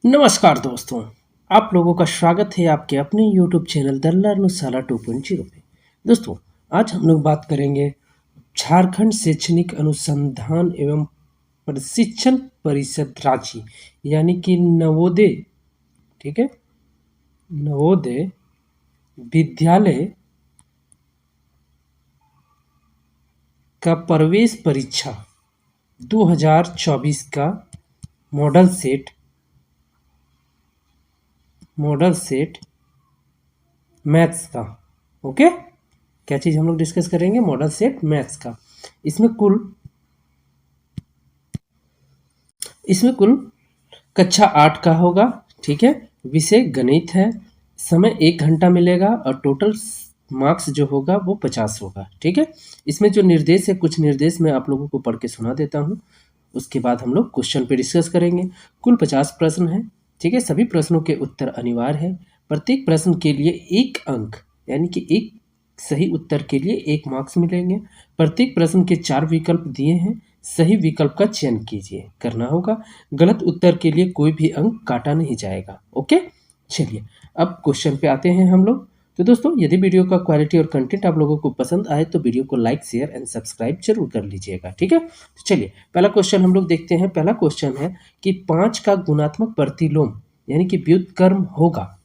नमस्कार दोस्तों, आप लोगों का स्वागत है आपके अपने YouTube चैनल द लर्नशाला 2.0 पे। दोस्तों, आज हम लोग बात करेंगे झारखंड शैक्षणिक अनुसंधान एवं प्रशिक्षण परिषद रांची यानी कि नवोदय। ठीक है, नवोदय विद्यालय का प्रवेश परीक्षा 2024 का मॉडल सेट मैथ्स का। ओके, क्या चीज़ हम लोग डिस्कस करेंगे? मॉडल सेट मैथ्स का। इसमें कुल कक्षा 8 का होगा। ठीक है, विषय गणित है। समय 1 घंटा मिलेगा और टोटल मार्क्स जो होगा वो 50 होगा। ठीक है, इसमें जो निर्देश है, कुछ निर्देश मैं आप लोगों को पढ़ के सुना देता हूँ। उसके बाद हम लोग क्वेश्चन पे डिस्कस करेंगे। कुल 50 प्रश्न हैं। ठीक है, सभी प्रश्नों के उत्तर अनिवार्य है। प्रत्येक प्रश्न के लिए 1 अंक यानी कि एक सही उत्तर के लिए 1 मार्क्स मिलेंगे। प्रत्येक प्रश्न के 4 विकल्प दिए हैं। सही विकल्प का चयन कीजिए, करना होगा। गलत उत्तर के लिए कोई भी अंक काटा नहीं जाएगा। ओके, चलिए अब क्वेश्चन पे आते हैं हम लोग। तो दोस्तों, यदि वीडियो का क्वालिटी और कंटेंट आप लोगों को पसंद आए तो वीडियो को लाइक, शेयर एंड सब्सक्राइब जरूर कर लीजिएगा। ठीक है, तो चलिए पहला क्वेश्चन हम लोग देखते हैं। पहला क्वेश्चन है कि 5 का गुणात्मक प्रतिलोम यानी कि व्युत्क्रम होगा।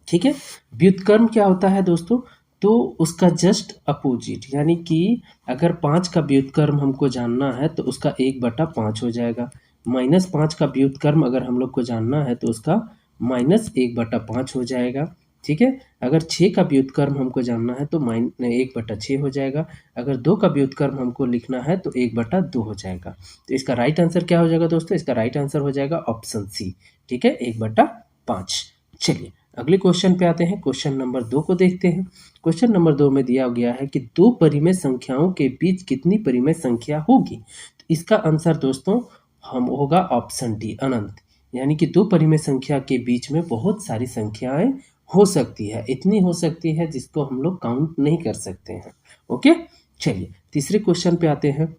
ठीक है, व्युत्क्रम क्या होता है दोस्तों? तो उसका जस्ट अपोजिट, यानी कि अगर 5 का व्युत्क्रम हमको जानना है तो उसका 1/5 हो जाएगा। -5 का व्युत्क्रम अगर हम लोग को जानना है तो उसका -1/5 हो जाएगा। ठीक है, अगर 6 का व्युत्क्रम हमको जानना है तो 1/6 हो जाएगा। अगर 2 का व्युत्क्रम हमको लिखना है तो 1/2 हो जाएगा। तो इसका राइट आंसर क्या हो जाएगा दोस्तों? इसका राइट आंसर हो जाएगा ऑप्शन सी। ठीक है, 1/5। चलिए अगले क्वेश्चन पे आते हैं। क्वेश्चन नंबर 2 को देखते हैं। क्वेश्चन नंबर 2 में दिया गया है कि 2 परिमेय संख्याओं के बीच कितनी परिमेय संख्या होगी? तो इसका आंसर दोस्तों हम होगा ऑप्शन डी, अनंत। यानी कि 2 परिमेय संख्या के बीच में बहुत सारी संख्याएं हो सकती है। इतनी हो सकती है जिसको हम लोग काउंट नहीं कर सकते हैं। ओके, चलिए तीसरे क्वेश्चन पे आते हैं।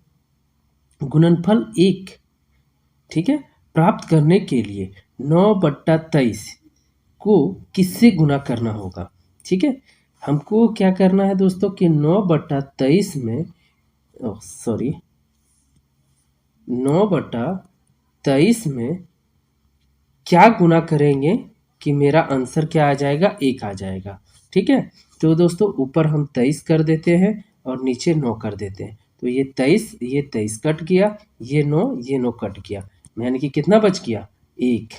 गुणनफल 1, ठीक है, प्राप्त करने के लिए 9/23 को किससे गुना करना होगा? ठीक है, हमको क्या करना है दोस्तों कि 9/23 में 9/23 में क्या गुना करेंगे कि मेरा आंसर क्या आ जाएगा? 1 आ जाएगा। ठीक है, तो दोस्तों ऊपर हम 23 कर देते हैं और नीचे 9 कर देते हैं। तो ये 23 कट गया, ये 9 कट गया, यानी कि कितना बच गया? 1।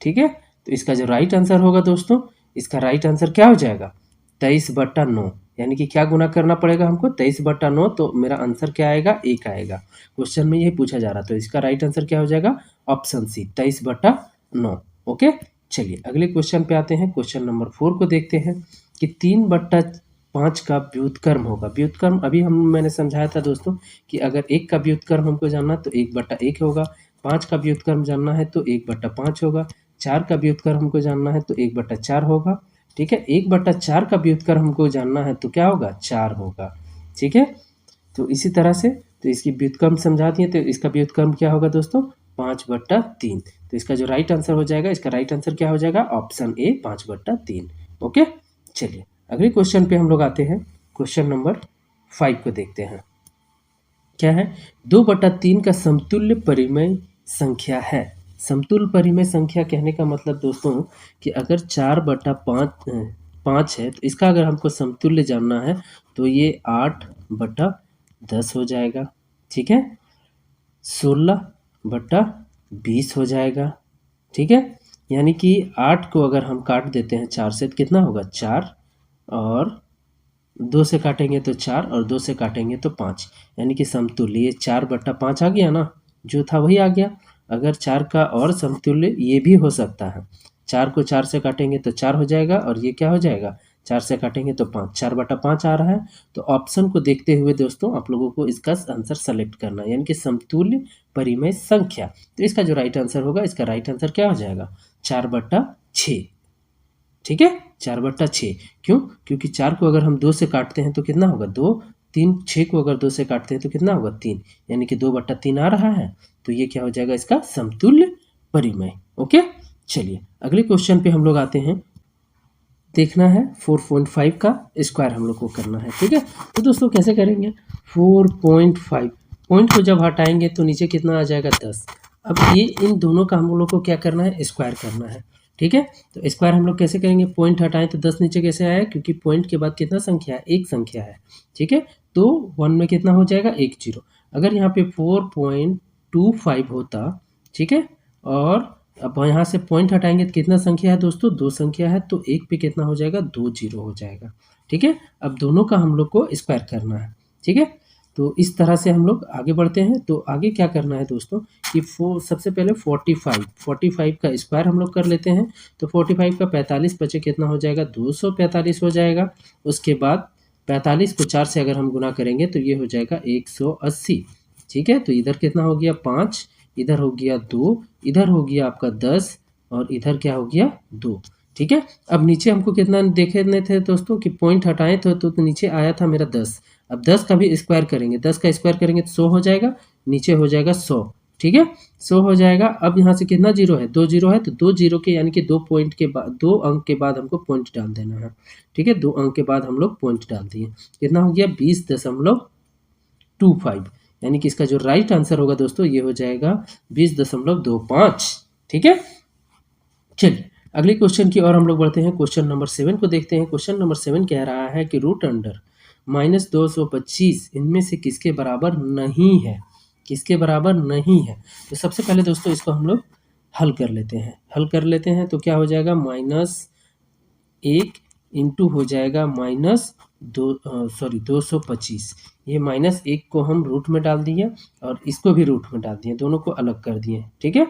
ठीक है, तो इसका जो राइट आंसर होगा दोस्तों, इसका राइट आंसर क्या हो जाएगा? 23/9। यानी कि क्या गुना करना पड़ेगा हमको? 23/9, तो मेरा आंसर क्या आएगा? 1 आएगा। क्वेश्चन में यही पूछा जा रहा, तो इसका राइट आंसर क्या हो जाएगा? ऑप्शन सी, 23/9। ओके, चलिए अगले क्वेश्चन पे आते हैं। क्वेश्चन नंबर 4 को देखते हैं कि 3/5 का व्युत्क्रम होगा। व्युत्क्रम अभी मैंने समझाया था दोस्तों कि अगर 1 का व्युत्क्रम हमको जानना तो 1/1 होगा। 5 का व्युत्क्रम जानना है तो 1/5 होगा। 4 का व्युत्क्रम हमको जानना है तो 1/4 होगा। ठीक है, 1/4 का व्युत्क्रम हमको जानना है तो क्या होगा? 4 होगा। ठीक है, तो इसी तरह से तो इसकी व्युत्क्रम समझा दिए, तो इसका व्युत्क्रम क्या होगा दोस्तों? 5/3। तो इसका जो राइट आंसर हो जाएगा, इसका राइट आंसर क्या हो जाएगा? Option A, 5/3। ओके, चलिए अगले क्वेश्चन पे हम लोग आते हैं। क्वेश्चन नंबर 5 को देखते हैं। क्या है? 2/3 का समतुल्य परिमेय संख्या है। समतुल्य परिमेय संख्या कहने का मतलब दोस्तों कि अगर 4/5 है तो इसका अगर हमको समतुल्य जानना है तो ये 8/10 हो जाएगा। ठीक है, 16/20 हो जाएगा। ठीक है, यानी कि 8 को अगर हम काट देते हैं 4 से तो कितना होगा? 4, और 2 से काटेंगे तो 4, और 2 से काटेंगे तो 5, यानी कि समतुल्य ये 4/5 आ गया ना, जो था वही आ गया। अगर 4 का और समतुल्य ये भी हो सकता है। 4 को 4 से काटेंगे तो 4 हो जाएगा, और ये क्या हो जाएगा? 4 से काटेंगे तो 5, 4/5 आ रहा है। तो ऑप्शन को देखते हुए दोस्तों आप लोगों को इसका आंसर सेलेक्ट करना है, यानी कि समतुल्य परिमेय संख्या। तो इसका जो राइट आंसर होगा, इसका राइट आंसर क्या हो जाएगा? 4/6। ठीक है, 4/6। क्यों? क्योंकि 4 को अगर हम 2 से काटते हैं तो कितना होगा? 2, 3, 6 को अगर 2 से काटते हैं तो कितना होगा? 3, यानी कि 2/3 आ रहा है। तो ये क्या हो जाएगा? इसका समतुल्य परिमेय। ओके, चलिए अगले क्वेश्चन पे हम लोग आते हैं। देखना है 4.5 का स्क्वायर हम लोग को करना है, ठीक है। तो दोस्तों कैसे करेंगे, 4.5 पॉइंट को जब हटाएंगे तो नीचे कितना आ जाएगा 10। अब ये इन दोनों का हम लोग को क्या करना है, स्क्वायर करना है, ठीक है। तो स्क्वायर हम लोग कैसे करेंगे, पॉइंट हटाएं तो 10 नीचे कैसे आया, क्योंकि पॉइंट के बाद कितना संख्या है, एक संख्या है, ठीक है। तो 1 में कितना हो जाएगा, 1 0। अगर यहाँ पे 4.25 होता, ठीक है, और अब यहाँ से पॉइंट हटाएंगे तो कितना संख्या है दोस्तों, 2 संख्या है, तो एक पे कितना हो जाएगा, 2 0 हो जाएगा, ठीक है। अब दोनों का हम लोग को स्क्वायर करना है, ठीक है। तो इस तरह से हम लोग आगे बढ़ते हैं। तो आगे क्या करना है दोस्तों कि सबसे पहले 45 का स्क्वायर हम लोग कर लेते हैं। तो 45 का 45 बचे कितना हो जाएगा, 245 हो जाएगा। उसके बाद 45 को 4 से अगर हम गुना करेंगे तो ये हो जाएगा 180, ठीक है। तो इधर कितना हो गया 5, इधर हो गया 2, इधर हो गया आपका 10 और इधर क्या हो गया 2, ठीक है। अब नीचे हमको कितना देखने थे दोस्तों कि पॉइंट हटाए तो नीचे आया था मेरा 10। अब 10 का भी स्क्वायर करेंगे, 10 का स्क्वायर करेंगे तो 100 हो जाएगा, नीचे हो जाएगा 100, ठीक है, 100 हो जाएगा। अब यहाँ से कितना जीरो है, 2 जीरो है, तो 2 जीरो के यानी कि 2 पॉइंट के बाद 2 अंक के बाद हमको पॉइंट डाल देना है, ठीक है। 2 अंक के बाद हम लोग पॉइंट डाल दिए, कितना हो गया 20.25, यानी कि इसका जो राइट आंसर होगा दोस्तों ये हो जाएगा 20.25, ठीक है। चलिए अगले क्वेश्चन की ओर हम लोग बढ़ते हैं। क्वेश्चन नंबर 7 को देखते हैं। क्वेश्चन नंबर 7 कह रहा है कि रूट अंडर -225 इनमें से किसके बराबर नहीं है, किसके बराबर नहीं है। तो सबसे पहले दोस्तों इसको हम लोग हल कर लेते हैं, हल कर लेते हैं। तो क्या हो जाएगा, -1 इंटू हो जाएगा -225। ये -1 को हम रूट में डाल दिए और इसको भी रूट में डाल दिए, दोनों को अलग कर दिए, ठीक है।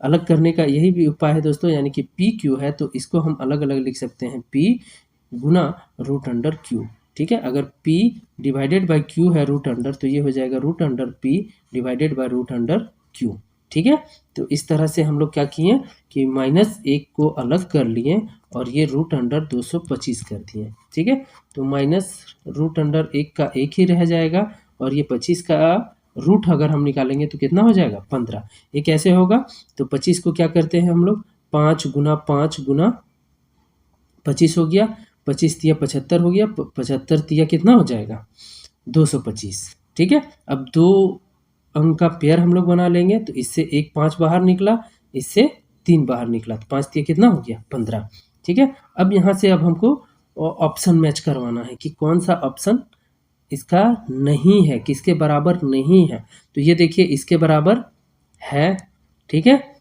अलग करने का यही भी उपाय है दोस्तों, यानी कि पी क्यू है तो इसको हम अलग अलग लिख सकते हैं, पी गुना रूट अंडर क्यू, ठीक है। अगर p डिवाइडेड बाय q है रूट अंडर, तो ये हो जाएगा root under p divided by root under q, ठीक है। तो इस तरह से हम लोग क्या किए कि -1 को अलग कर लिए और ये रूट अंडर 225 कर दिए, ठीक है। तो माइनस रूट अंडर 1 का 1 ही रह जाएगा और ये 25 का रूट अगर हम निकालेंगे तो कितना हो जाएगा 15। ये कैसे होगा, तो 25 को क्या करते हैं हम लोग, 5 गुना 5 गुना 25 हो गया, 25 तिया 75 हो गया, 75 तिया कितना हो जाएगा 225, ठीक है। अब 2 अंक का पेयर हम लोग बना लेंगे, तो इससे एक 5 बाहर निकला, इससे 3 बाहर निकला, तो 5 तिया कितना हो गया 15, ठीक है। अब यहाँ से अब हमको ऑप्शन मैच करवाना है कि कौन सा ऑप्शन इसका नहीं है, किसके बराबर नहीं है। तो ये देखिए इसके बराबर है, ठीक है,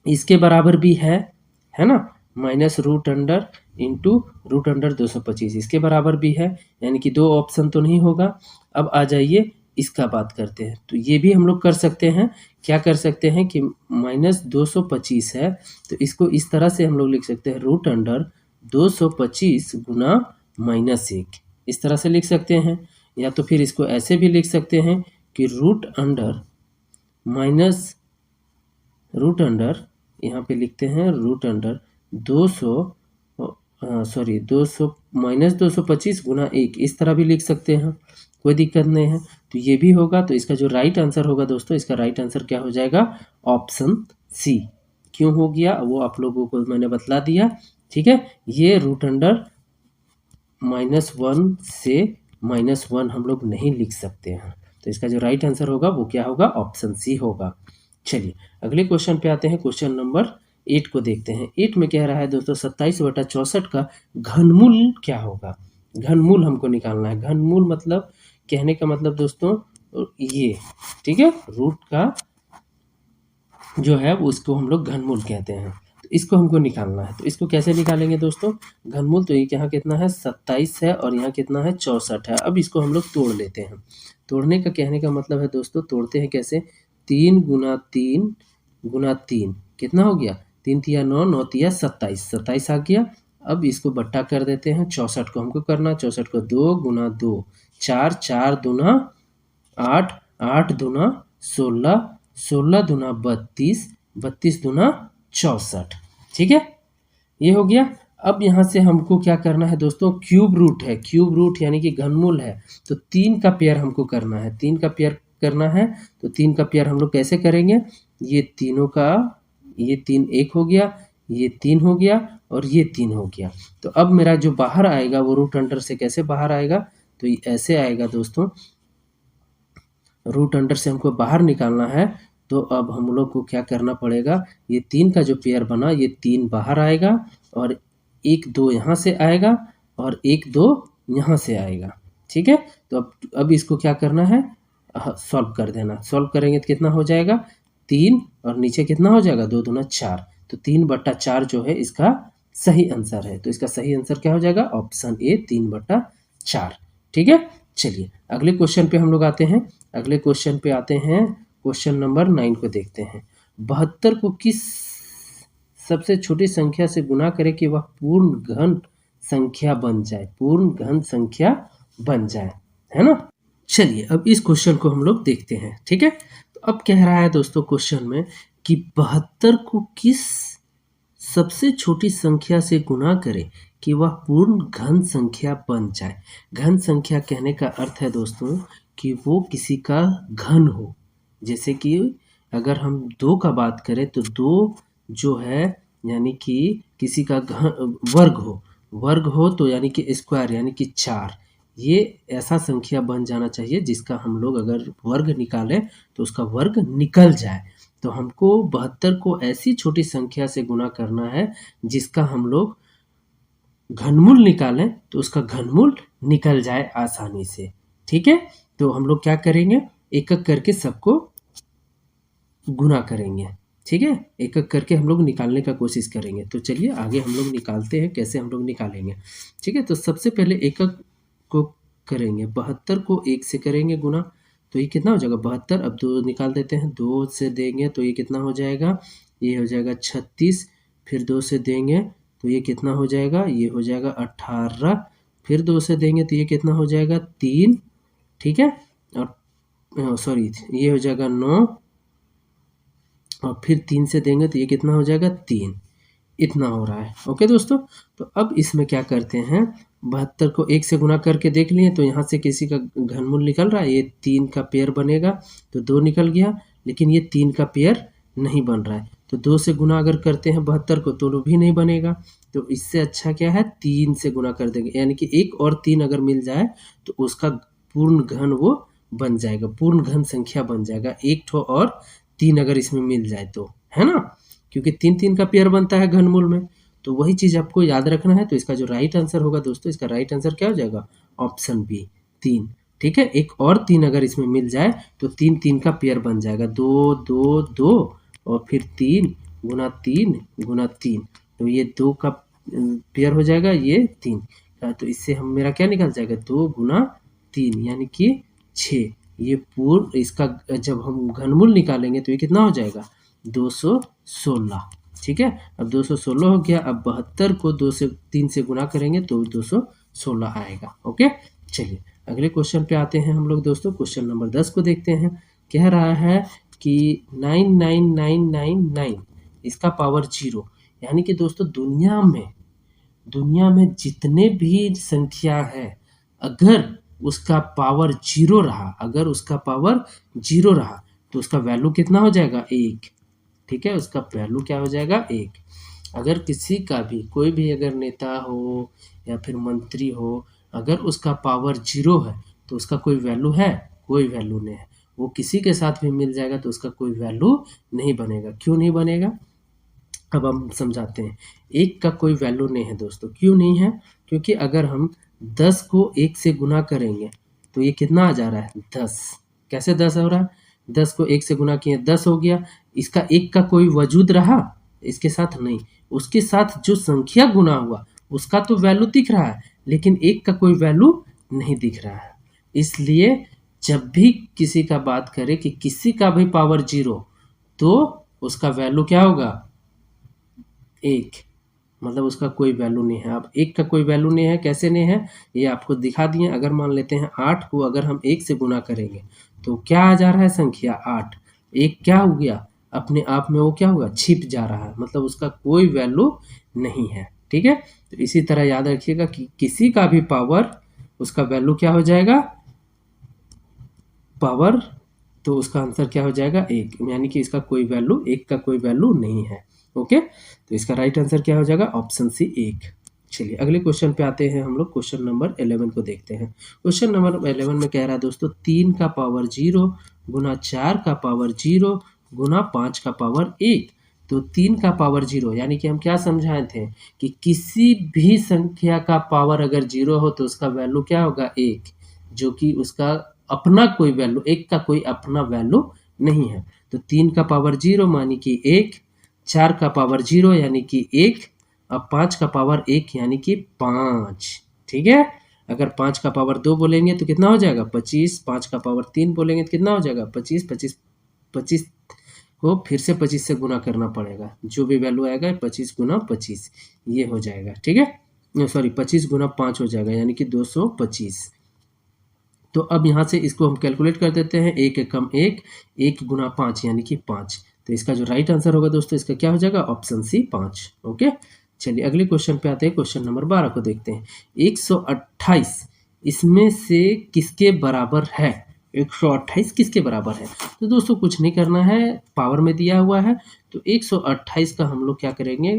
इसके बराबर भी है ना, minus root under into root under 225 इसके बराबर भी है, यानी कि 2 ऑप्शन तो नहीं होगा। अब आ जाइए इसका बात करते हैं। तो ये भी हम लोग कर सकते हैं, क्या कर सकते हैं कि -225 है तो इसको इस तरह से हम लोग लिख सकते हैं, रूट अंडर 225 गुना -1, इस तरह से लिख सकते हैं। या तो फिर इसको ऐसे भी लिख सकते हैं कि root under minus root under, यहाँ पे लिखते हैं रूट अंडर 200 -225 गुना 1, इस तरह भी लिख सकते हैं, कोई दिक्कत नहीं है। तो ये भी होगा। तो इसका जो राइट आंसर होगा दोस्तों, इसका राइट आंसर क्या हो जाएगा, ऑप्शन सी। क्यों हो गया वो आप लोगों को मैंने बतला दिया, ठीक है। ये रूट अंडर -1 से -1 हम लोग नहीं लिख सकते हैं, तो इसका जो राइट आंसर होगा वो क्या होगा, ऑप्शन सी होगा। चलिए अगले क्वेश्चन पे आते हैं। क्वेश्चन नंबर 8 को देखते हैं। 8 में कह रहा है दोस्तों 27/64 का घनमूल क्या होगा। घनमूल हमको निकालना है। घनमूल मतलब कहने का मतलब दोस्तों ये, ठीक है, रूट का जो है वो उसको हम लोग घनमूल कहते हैं। तो इसको हमको निकालना है। तो इसको कैसे निकालेंगे दोस्तों, घनमूल तो ये यहाँ कितना है 27 है और यहाँ कितना है 64 है। अब इसको हम लोग तोड़ लेते हैं। तोड़ने का कहने का मतलब है दोस्तों, तोड़ते हैं कैसे, 3 गुना 3 गुना 3 कितना हो गया, 3 तिया 9, 9 तिया 27, 27 आ गया। अब इसको बट्टा कर देते हैं, 64 को हमको करना, 64 को 2 गुना 2 4, 4 दूना 8, 8 दूना 16, 16 दूना 32, 32 दूना 64, ठीक है, ये हो गया। अब यहाँ से हमको क्या करना है दोस्तों, क्यूब रूट है, क्यूब रूट यानी कि घनमूल है, तो 3 का पेयर हमको करना है, 3 का पेयर करना है। तो 3 का पेयर हम लोग कैसे करेंगे, ये तीनों का ये 3 1 हो गया, ये 3 हो गया और ये 3 हो गया। तो अब मेरा जो बाहर आएगा वो रूट अंडर से कैसे बाहर आएगा, तो ये ऐसे आएगा दोस्तों। रूट अंडर से हमको बाहर निकालना है, तो अब हम लोग को क्या करना पड़ेगा, ये 3 का जो पेयर बना ये 3 बाहर आएगा और 1 2 यहाँ से आएगा और 1 2 यहाँ से आएगा। ठीक है, तो अब इसको क्या करना है, सॉल्व कर देना। सॉल्व करेंगे तो कितना हो जाएगा 3 और नीचे कितना हो जाएगा 2 दूना 4, तो 3/4 जो है इसका सही आंसर है। तो इसका सही आंसर क्या हो जाएगा, ऑप्शन ए 3/4। ठीक है, चलिए अगले क्वेश्चन पे हम लोग आते हैं। अगले क्वेश्चन पे आते हैं, क्वेश्चन नंबर 9 को देखते हैं। 72 को किस सबसे छोटी संख्या से गुना करें कि वह पूर्ण घन संख्या बन जाए, पूर्ण घन संख्या बन जाए, है ना। चलिए अब इस क्वेश्चन को हम लोग देखते हैं। ठीक है, तो अब कह रहा है दोस्तों क्वेश्चन में कि 72 को किस सबसे छोटी संख्या से गुना करें कि वह पूर्ण घन संख्या बन जाए। घन संख्या कहने का अर्थ है दोस्तों कि वो किसी का घन हो। जैसे कि अगर हम 2 का बात करें तो 2 जो है यानी कि किसी का वर्ग हो तो यानी कि स्क्वायर यानी कि 4, ये ऐसा संख्या बन जाना चाहिए जिसका हम लोग अगर वर्ग निकालें तो उसका वर्ग निकल जाए। तो हमको 72 को ऐसी छोटी संख्या से गुना करना है जिसका हम लोग घनमूल निकालें तो उसका घनमूल निकल जाए आसानी से। ठीक है, तो हम लोग क्या करेंगे, एक एक करके सबको गुना करेंगे। ठीक है, एक एक करके हम लोग निकालने का कोशिश करेंगे। तो चलिए आगे हम लोग निकालते हैं, कैसे हम लोग निकालेंगे। ठीक है, तो सबसे पहले एक एक को करेंगे, 72 को 1 से करेंगे गुना, तो ये कितना हो जाएगा 72। अब 2 निकाल देते हैं, 2 से देंगे तो ये कितना हो जाएगा, ये हो जाएगा 36। फिर 2 से देंगे तो ये कितना हो जाएगा, ये हो जाएगा 18। फिर 2 से देंगे तो ये कितना हो जाएगा 3। ठीक है, और सॉरी ये हो जाएगा 9 और फिर 3 से देंगे तो ये कितना हो जाएगा 3। इतना हो रहा है। ओके दोस्तों, तो अब इसमें क्या करते हैं, 72 को 1 से गुना करके देख लिए तो यहाँ से किसी का घनमूल निकल रहा है, ये 3 का पेयर बनेगा तो 2 निकल गया, लेकिन ये 3 का पेयर नहीं बन रहा है। तो 2 से गुना अगर करते हैं 72 को तो भी नहीं बनेगा। तो इससे अच्छा क्या है, 3 से गुना कर देंगे, यानी कि 1 और 3 अगर मिल जाए तो उसका पूर्ण घन वो बन जाएगा, पूर्ण घन संख्या बन जाएगा। 1 ठो और 3 अगर इसमें मिल जाए तो, है ना, क्योंकि 3 का पेयर बनता है घनमूल में। तो वही चीज़ आपको याद रखना है। तो इसका जो राइट आंसर होगा दोस्तों, इसका राइट आंसर क्या हो जाएगा, ऑप्शन बी 3। ठीक है, 1 और 3 अगर इसमें मिल जाए तो 3 का पेयर बन जाएगा, 2 2 2 और फिर 3 गुना 3 गुना 3, तो ये 2 का पेयर हो जाएगा, ये 3। तो इससे हम मेरा क्या निकल जाएगा, 2 गुना 3 यानी कि 6। ये पूर्ण इसका जब हम घनमूल निकालेंगे तो ये कितना हो जाएगा 216। ठीक है, अब 216 हो गया। अब 72 को 3 से गुना करेंगे तो 216 आएगा। ओके, चलिए अगले क्वेश्चन पे आते हैं हम लोग दोस्तों। क्वेश्चन नंबर 10 को देखते हैं। कह रहा है कि 99999 इसका पावर 0, यानी कि दोस्तों दुनिया में जितने भी संख्या है अगर उसका पावर 0 रहा, अगर उसका पावर 0 रहा तो उसका वैल्यू कितना हो जाएगा 1। ठीक है, उसका वैल्यू क्या हो जाएगा 1। अगर किसी का भी कोई भी अगर नेता हो या फिर मंत्री हो, अगर उसका पावर 0 है तो उसका कोई वैल्यू है, कोई वैल्यू नहीं है। वो किसी के साथ भी मिल जाएगा तो उसका कोई वैल्यू नहीं बनेगा। क्यों नहीं बनेगा, अब हम समझाते हैं। 1 का कोई वैल्यू नहीं है दोस्तों, क्यों नहीं है, क्योंकि अगर हम 10 को 1 से गुना करेंगे तो ये कितना आ जा रहा है 10। कैसे 10 हो रहा है, 10 को 1 से गुना किए 10 हो गया। इसका 1 का कोई वजूद रहा इसके साथ, नहीं, उसके साथ जो संख्या गुना हुआ उसका तो वैल्यू दिख रहा है, लेकिन 1 का कोई वैल्यू नहीं दिख रहा है। इसलिए जब भी किसी का बात करें कि किसी का भी पावर 0 तो उसका वैल्यू क्या होगा 1, मतलब उसका कोई वैल्यू नहीं है। अब 1 का कोई वैल्यू नहीं है, कैसे नहीं है ये आपको दिखा दिए। अगर मान लेते हैं 8 को अगर हम 1 से गुना करेंगे तो क्या आ जा रहा है संख्या 8। 1 क्या हो गया, अपने आप में वो क्या होगा छिप जा रहा है, मतलब उसका कोई वैल्यू नहीं है। ठीक है, तो इसी तरह याद रखिएगा कि किसी का भी पावर उसका वैल्यू क्या हो जाएगा पावर, तो उसका आंसर क्या हो जाएगा 1, यानी कि इसका कोई वैल्यू 1 का कोई वैल्यू नहीं है। ओके, तो इसका राइट आंसर क्या हो जाएगा? Option C 1। चलिए अगले क्वेश्चन पे आते हैं हम लोग। क्वेश्चन नंबर 11 को देखते हैं। क्वेश्चन नंबर 11 में कह रहा है दोस्तों 3 का पावर 0 गुना 4 का पावर 0 गुना 5 का पावर 1। तो 3 का पावर 0 यानी कि हम क्या समझाए थे कि किसी भी संख्या का पावर अगर 0 हो तो उसका वैल्यू क्या होगा? 1, जो कि उसका अपना कोई वैल्यू, 1 का कोई अपना वैल्यू नहीं है। तो 3 का पावर 0 मानी कि 1, 4 का पावर 0 यानी कि 1, अब 5 का पावर 1 यानी कि 5। ठीक है, अगर 5 का पावर 2 बोलेंगे तो कितना हो जाएगा? 25। 5 का पावर 3 बोलेंगे तो कितना हो जाएगा? 25। 25 25 को फिर से 25 से गुना करना पड़ेगा, जो भी वैल्यू आएगा 25 गुना 25 ये हो जाएगा। ठीक है, सॉरी 25 गुना 5 हो जाएगा यानी कि 225। तो अब यहाँ से इसको हम कैलकुलेट कर देते हैं। 1 एकम 1, 1 गुना 5 यानी कि 5। तो इसका जो राइट आंसर होगा दोस्तों इसका क्या हो जाएगा? ऑप्शन सी 5। ओके, चलिए अगले क्वेश्चन पे आते हैं। क्वेश्चन नंबर 12 को देखते हैं। 128 इसमें से किसके बराबर है? 128 किसके बराबर है? तो दोस्तों कुछ नहीं करना है, पावर में दिया हुआ है तो 128 का हम लोग क्या करेंगे?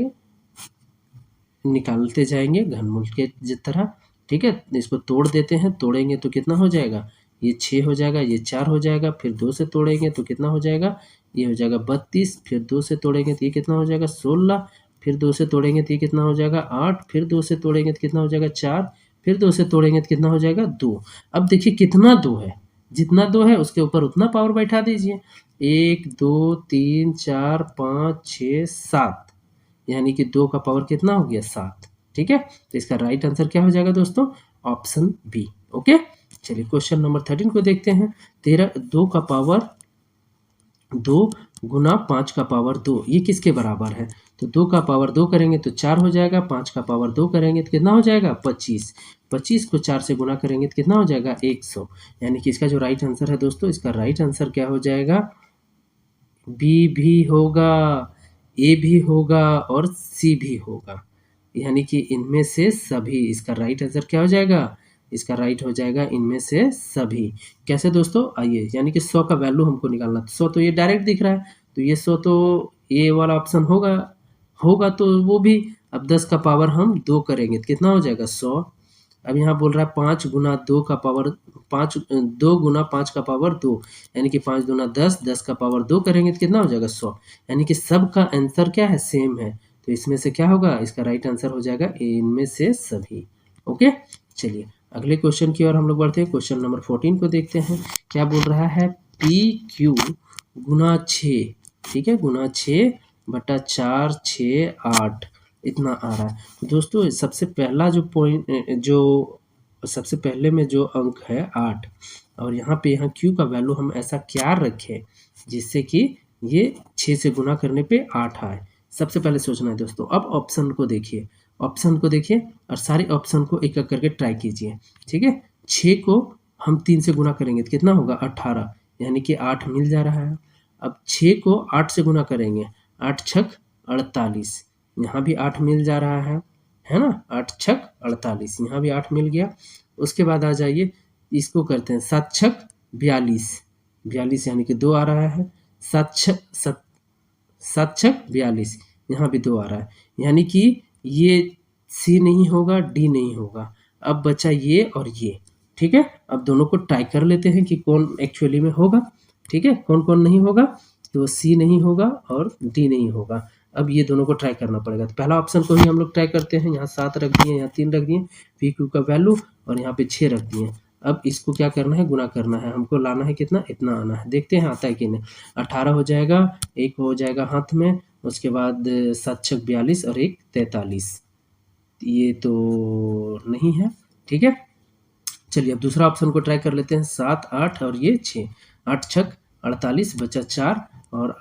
निकालते जाएंगे घनमूल के तरह। ठीक है, इसको तोड़ देते हैं। तोड़ेंगे तो कितना हो जाएगा? ये 6 हो जाएगा, ये 4 हो जाएगा, फिर 2 से तोड़ेंगे तो कितना हो जाएगा? ये हो जाएगा 32, फिर 2 से तोड़ेंगे तो ये कितना हो जाएगा? 16, फिर 2 से तोड़ेंगे तो ये कितना हो जाएगा? 8, फिर 2 से तोड़ेंगे तो कितना हो जाएगा? 4, फिर 2 से तोड़ेंगे तो कितना हो जाएगा? 2। अब देखिए कितना 2 है, जितना 2 है उसके ऊपर उतना पावर बैठा दीजिए। 1 2 3 4 5 6 7 यानी कि 2 का पावर कितना हो गया? 7। ठीक है, तो इसका राइट आंसर क्या हो जाएगा दोस्तों? Option B. ओके, चलिए क्वेश्चन नंबर 13 को देखते हैं। 2 का पावर 2 गुना 5 का पावर 2 ये किसके बराबर है? तो 2 का पावर 2 करेंगे तो 4 हो जाएगा, 5 का पावर 2 करेंगे तो कितना हो जाएगा? 25। 25 को 4 से गुना करेंगे तो कितना हो जाएगा? 100। यानी कि इसका जो राइट आंसर है दोस्तों, इसका राइट आंसर क्या हो जाएगा? बी भी होगा, ए भी होगा और सी भी होगा, यानी कि इनमें से सभी। इसका राइट आंसर क्या हो जाएगा? इसका राइट हो जाएगा इनमें से सभी। कैसे दोस्तों? आइए, यानी कि 100 का वैल्यू हमको निकालना। 100 तो ये डायरेक्ट दिख रहा है, तो ये 100 तो ये वाला ऑप्शन होगा। होगा तो वो भी। अब 10 का पावर हम 2 करेंगे तो कितना हो जाएगा? 100। अब यहाँ बोल रहा है 5 गुना 2 का पावर 5, 2 गुना 5 का पावर 2 यानी कि 5 गुना 10, 10 का पावर 2 करेंगे तो कितना हो जाएगा? 100। यानी कि सब का आंसर क्या है? सेम है। तो इसमें से क्या होगा? इसका राइट आंसर हो जाएगा इनमें से सभी। ओके, चलिए अगले क्वेश्चन की ओर हम लोग बढ़ते हैं। क्वेश्चन नंबर 14 को देखते हैं। क्या बोल रहा है? पी क्यू गुना 6, ठीक है, गुना 6 बटा 4 6 8 इतना आ रहा है। तो दोस्तों सबसे पहला जो पॉइंट, जो सबसे पहले में जो अंक है 8, और यहाँ पे यहाँ क्यू का वैल्यू हम ऐसा क्या रखें जिससे कि ये 6 से गुना करने पे 8 आए। सबसे पहले सोचना है दोस्तों। अब ऑप्शन को देखिए, ऑप्शन को देखिए और सारे ऑप्शन को एक एक करके ट्राई कीजिए। ठीक है, 6 को हम 3 से गुना करेंगे तो कितना होगा? 18, यानी कि 8 मिल जा रहा है। अब 6 को 8 से गुना करेंगे, 8 छक 48, यहाँ भी 8 मिल जा रहा है ना? 8 छक 48, यहाँ भी 8 मिल गया। उसके बाद आ जाइए, इसको करते हैं 7 छक 42, 42 यानी कि 2 आ रहा है। 7 छक 42, यहाँ भी 2 आ रहा है, यानी कि ये सी नहीं होगा, डी नहीं होगा। अब बचा ये और ये। ठीक है, अब दोनों को ट्राई कर लेते हैं कि कौन एक्चुअली में होगा। ठीक है, कौन कौन नहीं होगा? तो सी नहीं होगा और डी नहीं होगा। अब ये दोनों को ट्राई करना पड़ेगा। तो पहला ऑप्शन को ही हम लोग ट्राई करते हैं। यहाँ 7 रख दिए, यहाँ 3 रख दिए, पी क्यू का वैल्यू, और यहाँ पे 6 रख दिए। अब इसको क्या करना है? गुना करना है। हमको लाना है कितना? इतना आना है। देखते हैं आता है कि नहीं। 18 हो जाएगा, एक हो जाएगा हाथ में, उसके बाद 7 छक 42 और एक 43। ये तो नहीं है। ठीक है, चलिए अब दूसरा ऑप्शन को ट्राई कर लेते हैं। 7 8 और ये 6, 8 छक 48 बचा 4 और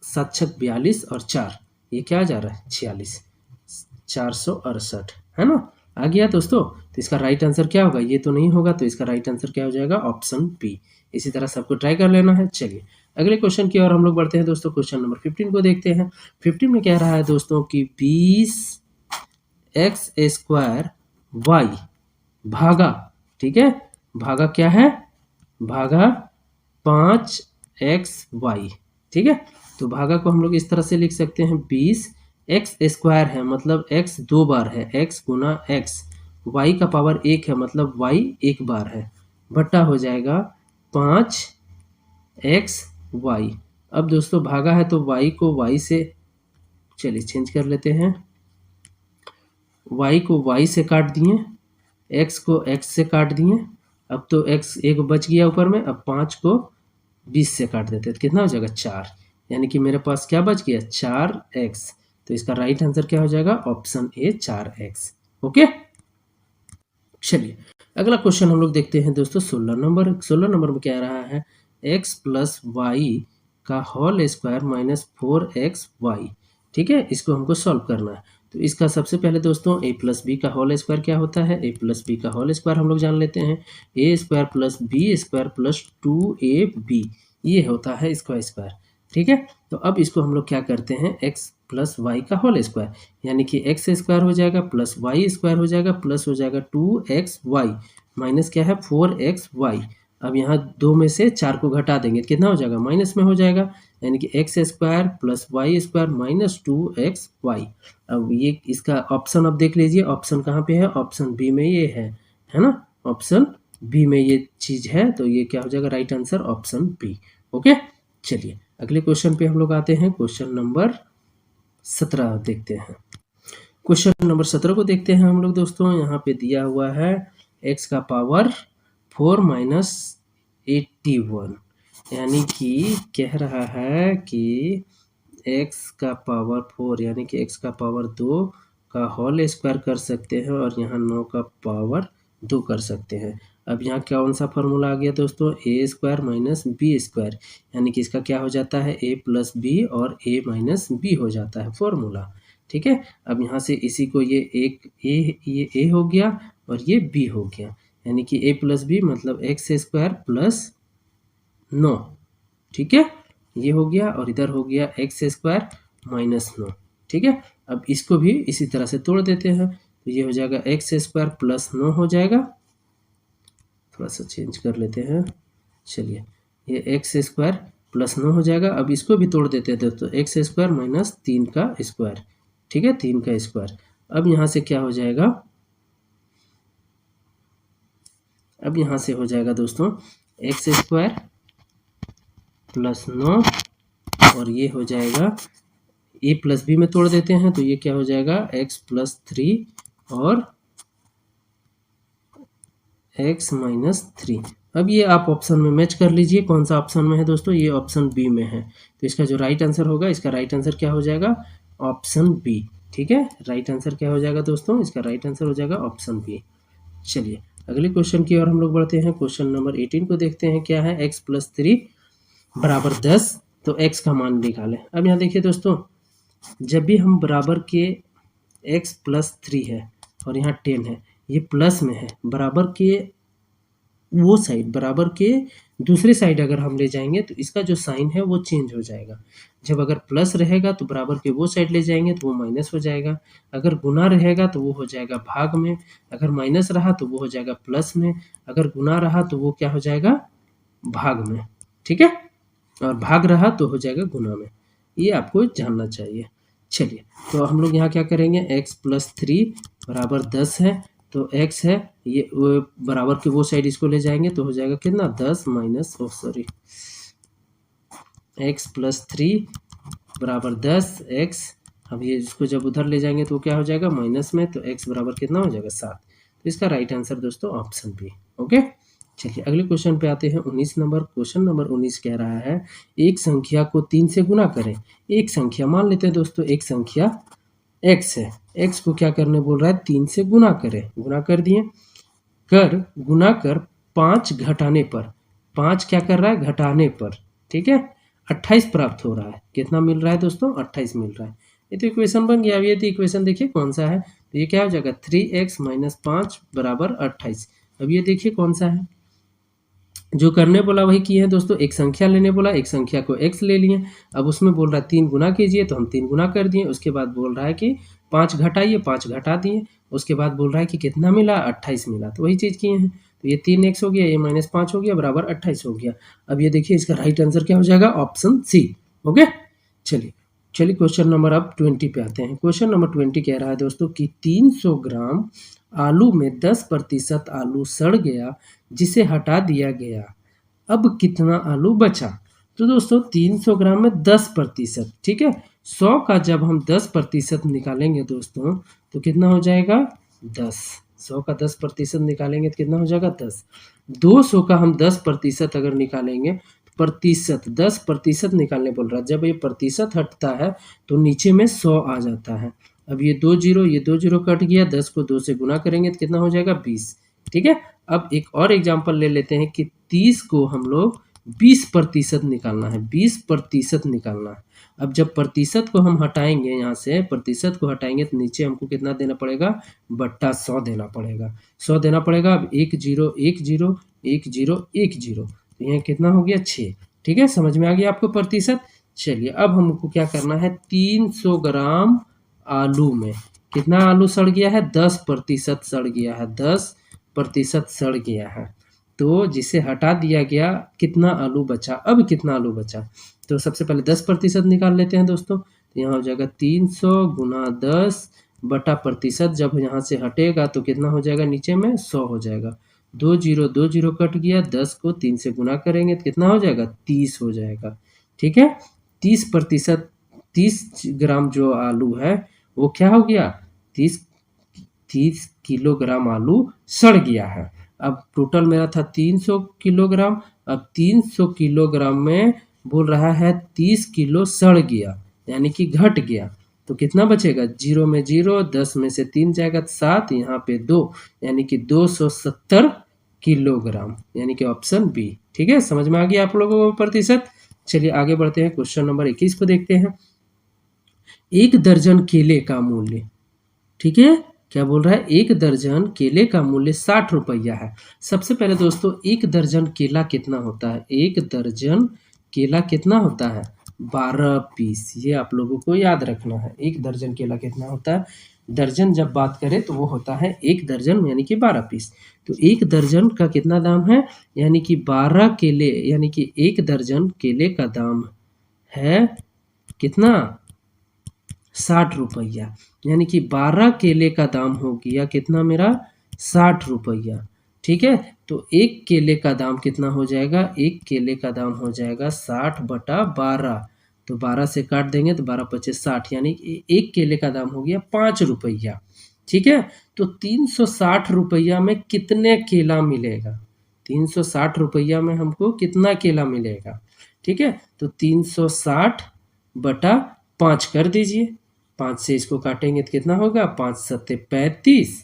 7 छक 42 और 4, ये क्या आ जा रहा है? 46, 468, है ना? आ गया दोस्तों। तो इसका राइट आंसर क्या होगा? ये तो नहीं होगा, तो इसका राइट आंसर क्या हो जाएगा? Option B. इसी तरह सबको ट्राई कर लेना है। चलिए अगले क्वेश्चन की ओर हम लोग बढ़ते हैं दोस्तों। क्वेश्चन नंबर 15 को देखते हैं। 15 में कह रहा है दोस्तों कि 20x² y भागा, ठीक है, भागा क्या है? भागा 5xy। ठीक है, तो भागा को हम लोग इस तरह से लिख सकते हैं 20 एक्स स्क्वायर है मतलब x 2 बार है, x गुना x, y का पावर 1 है मतलब y 1 बार है, बट्टा हो जाएगा 5 एक्स वाई। अब दोस्तों भागा है तो y को y से, चलिए चेंज कर लेते हैं, y को y से काट दिए, x को x से काट दिए, अब तो x एक बच गया ऊपर में, अब 5 को 20 से काट देते हैं तो कितना हो जाएगा 4, यानी कि मेरे पास क्या बच गया 4x। तो इसका राइट आंसर क्या हो जाएगा ऑप्शन ए 4x। ओके, चलिए अगला क्वेश्चन हम लोग देखते हैं दोस्तों 16 नंबर में क्या रहा है, x प्लस वाई का होल स्क्वायर माइनस 4xy। ठीक है, इसको हमको सॉल्व करना है। तो इसका सबसे पहले दोस्तों a प्लस बी का होल स्क्वायर क्या होता है, a प्लस बी का होल स्क्वायर हम लोग जान लेते हैं, a square plus B square plus 2ab, ये होता है इसका स्क्वायर। ठीक है, तो अब इसको हम लोग क्या करते हैं x प्लस वाई का होल स्क्वायर, यानी कि एक्स स्क्वायर हो जाएगा प्लस वाई स्क्वायर हो जाएगा प्लस हो जाएगा 2xy माइनस क्या है 4xy। अब यहाँ 2 में से 4 को घटा देंगे तो कितना हो जाएगा माइनस में हो जाएगा, यानी कि X square plus Y square minus 2xy। अब ये इसका ऑप्शन अब देख लीजिए, ऑप्शन कहाँ पे है, ऑप्शन बी में ये है ना, ऑप्शन बी में ये चीज़ है, तो ये क्या हो जाएगा right answer option B. Okay, चलिए अगले क्वेश्चन पे हम लोग आते हैं, क्वेश्चन नंबर 17 देखते हैं। क्वेश्चन नंबर 17 को देखते हैं हम लोग दोस्तों, यहाँ पे दिया हुआ है x का पावर 4 माइनस 81, यानी कि कह रहा है कि x का पावर 4 यानी कि x का पावर 2 का होल स्क्वायर कर सकते हैं और यहाँ 9 का पावर 2 कर सकते हैं। अब यहाँ कौन सा फॉर्मूला आ गया दोस्तों, ए स्क्वायर माइनस बी स्क्वायर, यानी कि इसका क्या हो जाता है a प्लस बी और a माइनस बी हो जाता है फॉर्मूला। ठीक है, अब यहाँ से इसी को ये एक ये a हो गया और ये b हो गया, यानी कि a प्लस बी मतलब एक्स स्क्वायर प्लस 9। ठीक है, ये हो गया और इधर हो गया एक्स स्क्वायर माइनस 9। ठीक है, अब इसको भी इसी तरह से तोड़ देते हैं, तो ये हो जाएगा एक्स स्क्वायर प्लस 9 हो जाएगा, थोड़ा सा चेंज कर लेते हैं, चलिए ये एक्स स्क्वायर प्लस 9 हो जाएगा। अब इसको भी तोड़ देते हैं दोस्तों, एक्स स्क्वायर माइनस 3 का स्क्वायर। ठीक है, 3 का स्क्वायर। अब यहाँ से क्या हो जाएगा, अब यहाँ से हो जाएगा दोस्तों एक्स स्क्वायर प्लस 9 और ये हो जाएगा ए प्लस बी में तोड़ देते हैं, तो ये क्या हो जाएगा एक्स प्लस 3 और एक्स माइनस 3। अब ये आप ऑप्शन में मैच कर लीजिए, कौन सा ऑप्शन में है दोस्तों, ये ऑप्शन बी में है, तो इसका जो राइट आंसर होगा, इसका राइट आंसर क्या हो जाएगा ऑप्शन बी। ठीक है, राइट आंसर क्या हो जाएगा दोस्तों, इसका राइट आंसर हो जाएगा ऑप्शन बी। चलिए अगले क्वेश्चन की ओर हम लोग बढ़ते हैं, क्वेश्चन नंबर 18 को देखते हैं, क्या है एक्स प्लस 3 बराबर 10, तो एक्स का मान निकालें। अब यहाँ देखिए दोस्तों, जब भी हम बराबर के x प्लस 3 है और यहाँ 10 है, ये प्लस में है, बराबर के वो साइड, बराबर के दूसरे साइड अगर हम ले जाएंगे तो इसका जो साइन है वो चेंज हो जाएगा। जब अगर प्लस रहेगा तो बराबर के वो साइड ले जाएंगे तो वो माइनस हो जाएगा, अगर गुना रहेगा तो वो हो जाएगा भाग में, अगर माइनस रहा तो वो हो जाएगा प्लस में, अगर गुना रहा तो वो क्या हो जाएगा भाग में। ठीक है, और भाग रहा तो हो जाएगा गुना में, ये आपको जानना चाहिए। चलिए तो हम लोग यहाँ क्या करेंगे, x प्लस 3 बराबर 10 है, तो x है ये बराबर के वो साइड इसको ले जाएंगे तो हो जाएगा कितना 10 माइनस x प्लस 3 बराबर 10 x, अब ये इसको जब उधर ले जाएंगे तो क्या हो जाएगा माइनस में, तो x बराबर कितना हो जाएगा 7। तो इसका राइट आंसर दोस्तों ऑप्शन बी। ओके, चलिए अगले क्वेश्चन पे आते हैं, 19 नंबर। क्वेश्चन नंबर 19 कह रहा है एक संख्या को 3 से गुना करें। एक संख्या मान लेते हैं दोस्तों, एक संख्या x है, x को क्या करने बोल रहा है 3 से गुना करें, गुना कर दिए, गुना कर 5 घटाने पर, 5 क्या कर रहा है घटाने पर, ठीक है 28 प्राप्त हो रहा है। कितना मिल रहा है दोस्तों 28 मिल रहा है। ये तो इक्वेशन बन गया। अब ये तो इक्वेशन देखिए कौन सा है, तो ये क्या हो जाएगा 3x माइनस 5 बराबर 28। अब ये देखिए कौन सा है, जो करने बोला वही किए हैं दोस्तों। एक संख्या लेने बोला, एक संख्या को x ले लिए, अब उसमें बोल रहा है 3 गुना कीजिए, तो हम 3 गुना कर दिए। उसके बाद बोल रहा है कि 5 घटाइए, 5 घटा दिए। उसके बाद बोल रहा है कि कितना मिला 28 मिला, तो वही चीज़ किए हैं। तो ये 3x हो गया, ये माइनस 5 हो गया, बराबर 28 हो गया। अब ये देखिए इसका राइट आंसर क्या हो जाएगा ऑप्शन सी। ओके, चलिए चलिए क्वेश्चन नंबर अब 20 पे आते हैं। क्वेश्चन नंबर 20 कह रहा है दोस्तों कि 300 ग्राम आलू में 10% आलू सड़ गया जिसे हटा दिया गया, अब कितना आलू बचा। तो दोस्तों 300 ग्राम में 10%, ठीक है, 100 का जब हम 10% निकालेंगे दोस्तों तो कितना हो जाएगा 10। 100 का 10% निकालेंगे तो कितना हो जाएगा 10। 200 का हम 10% अगर निकालेंगे, प्रतिशत 10% निकालने बोल रहा है, जब ये प्रतिशत हटता है तो नीचे में 100 आ जाता है। अब ये 2 जीरो, ये 2 जीरो कट गया, 10 को 2 से गुना करेंगे तो कितना हो जाएगा 20, ठीक है। अब एक और एग्जांपल ले लेते हैं कि 30 को हम लोग 20% निकालना है, 20% निकालना है। अब जब प्रतिशत को हम हटाएंगे, यहाँ से प्रतिशत को हटाएंगे तो नीचे हमको कितना देना पड़ेगा, बट्टा 100 देना पड़ेगा, 100 देना पड़ेगा। अब 1 जीरो 1 जीरो 1 जीरो 1 जीरो, तो यहाँ कितना हो गया 6, ठीक है, समझ में आ गया आपको प्रतिशत। चलिए अब हमको क्या करना है, 300 ग्राम आलू में कितना आलू सड़ गया है, 10% सड़ गया है, 10% सड़ गया है, तो जिसे हटा दिया गया कितना आलू बचा, अब कितना आलू बचा। तो सबसे पहले 10% निकाल लेते हैं दोस्तों, तो यहाँ हो जाएगा 300 गुना 10 बटा प्रतिशत, जब यहाँ से हटेगा तो कितना हो जाएगा, नीचे में 100 हो जाएगा। 2 जीरो कट गया, 10 को 3 से गुना करेंगे तो कितना हो जाएगा 30 हो जाएगा, ठीक है। 30%, 30 ग्राम जो आलू है वो क्या हो गया, 30 किलोग्राम आलू सड़ गया है। अब टोटल मेरा था 300 किलोग्राम, अब 300 किलोग्राम में बोल रहा है 30 किलो सड़ गया, यानी कि घट गया, तो कितना बचेगा, जीरो में जीरो, 10 में से 3 जाएगा 7, यहाँ पे 2, यानी कि 270 किलोग्राम, यानी कि ऑप्शन बी, ठीक है, समझ में आ गया आप लोगों को प्रतिशत। चलिए आगे बढ़ते हैं, क्वेश्चन नंबर 21 को देखते हैं। 1 दर्जन केले का मूल्य, ठीक है, क्या बोल रहा है, 1 दर्जन केले का मूल्य 60 रुपया है। सबसे पहले दोस्तों 1 दर्जन केला कितना होता है, 1 दर्जन केला कितना होता है, 12 पीस, ये आप लोगों को याद रखना है। 1 दर्जन केला कितना होता है, दर्जन जब बात करें तो वो होता है 1 दर्जन यानी कि 12 पीस। तो 1 दर्जन का कितना दाम है, यानी कि 12 केले, यानी कि 1 दर्जन केले का दाम है कितना, 60 रुपया, यानी कि 12 केले का दाम हो गया कितना मेरा, 60 रुपया, ठीक है। तो एक केले का दाम कितना हो जाएगा, एक केले का दाम हो जाएगा 60 बटा 12, तो 12 से काट देंगे तो 12 पचे 60, यानी कि एक केले का दाम हो गया 5 रुपया, ठीक है। तो 360 रुपया में कितने केला मिलेगा, 360 रुपया में हमको कितना केला मिलेगा, ठीक है। तो 360 बटा 5 कर दीजिए, 5 से इसको काटेंगे तो कितना होगा, 5 सत्ते 35,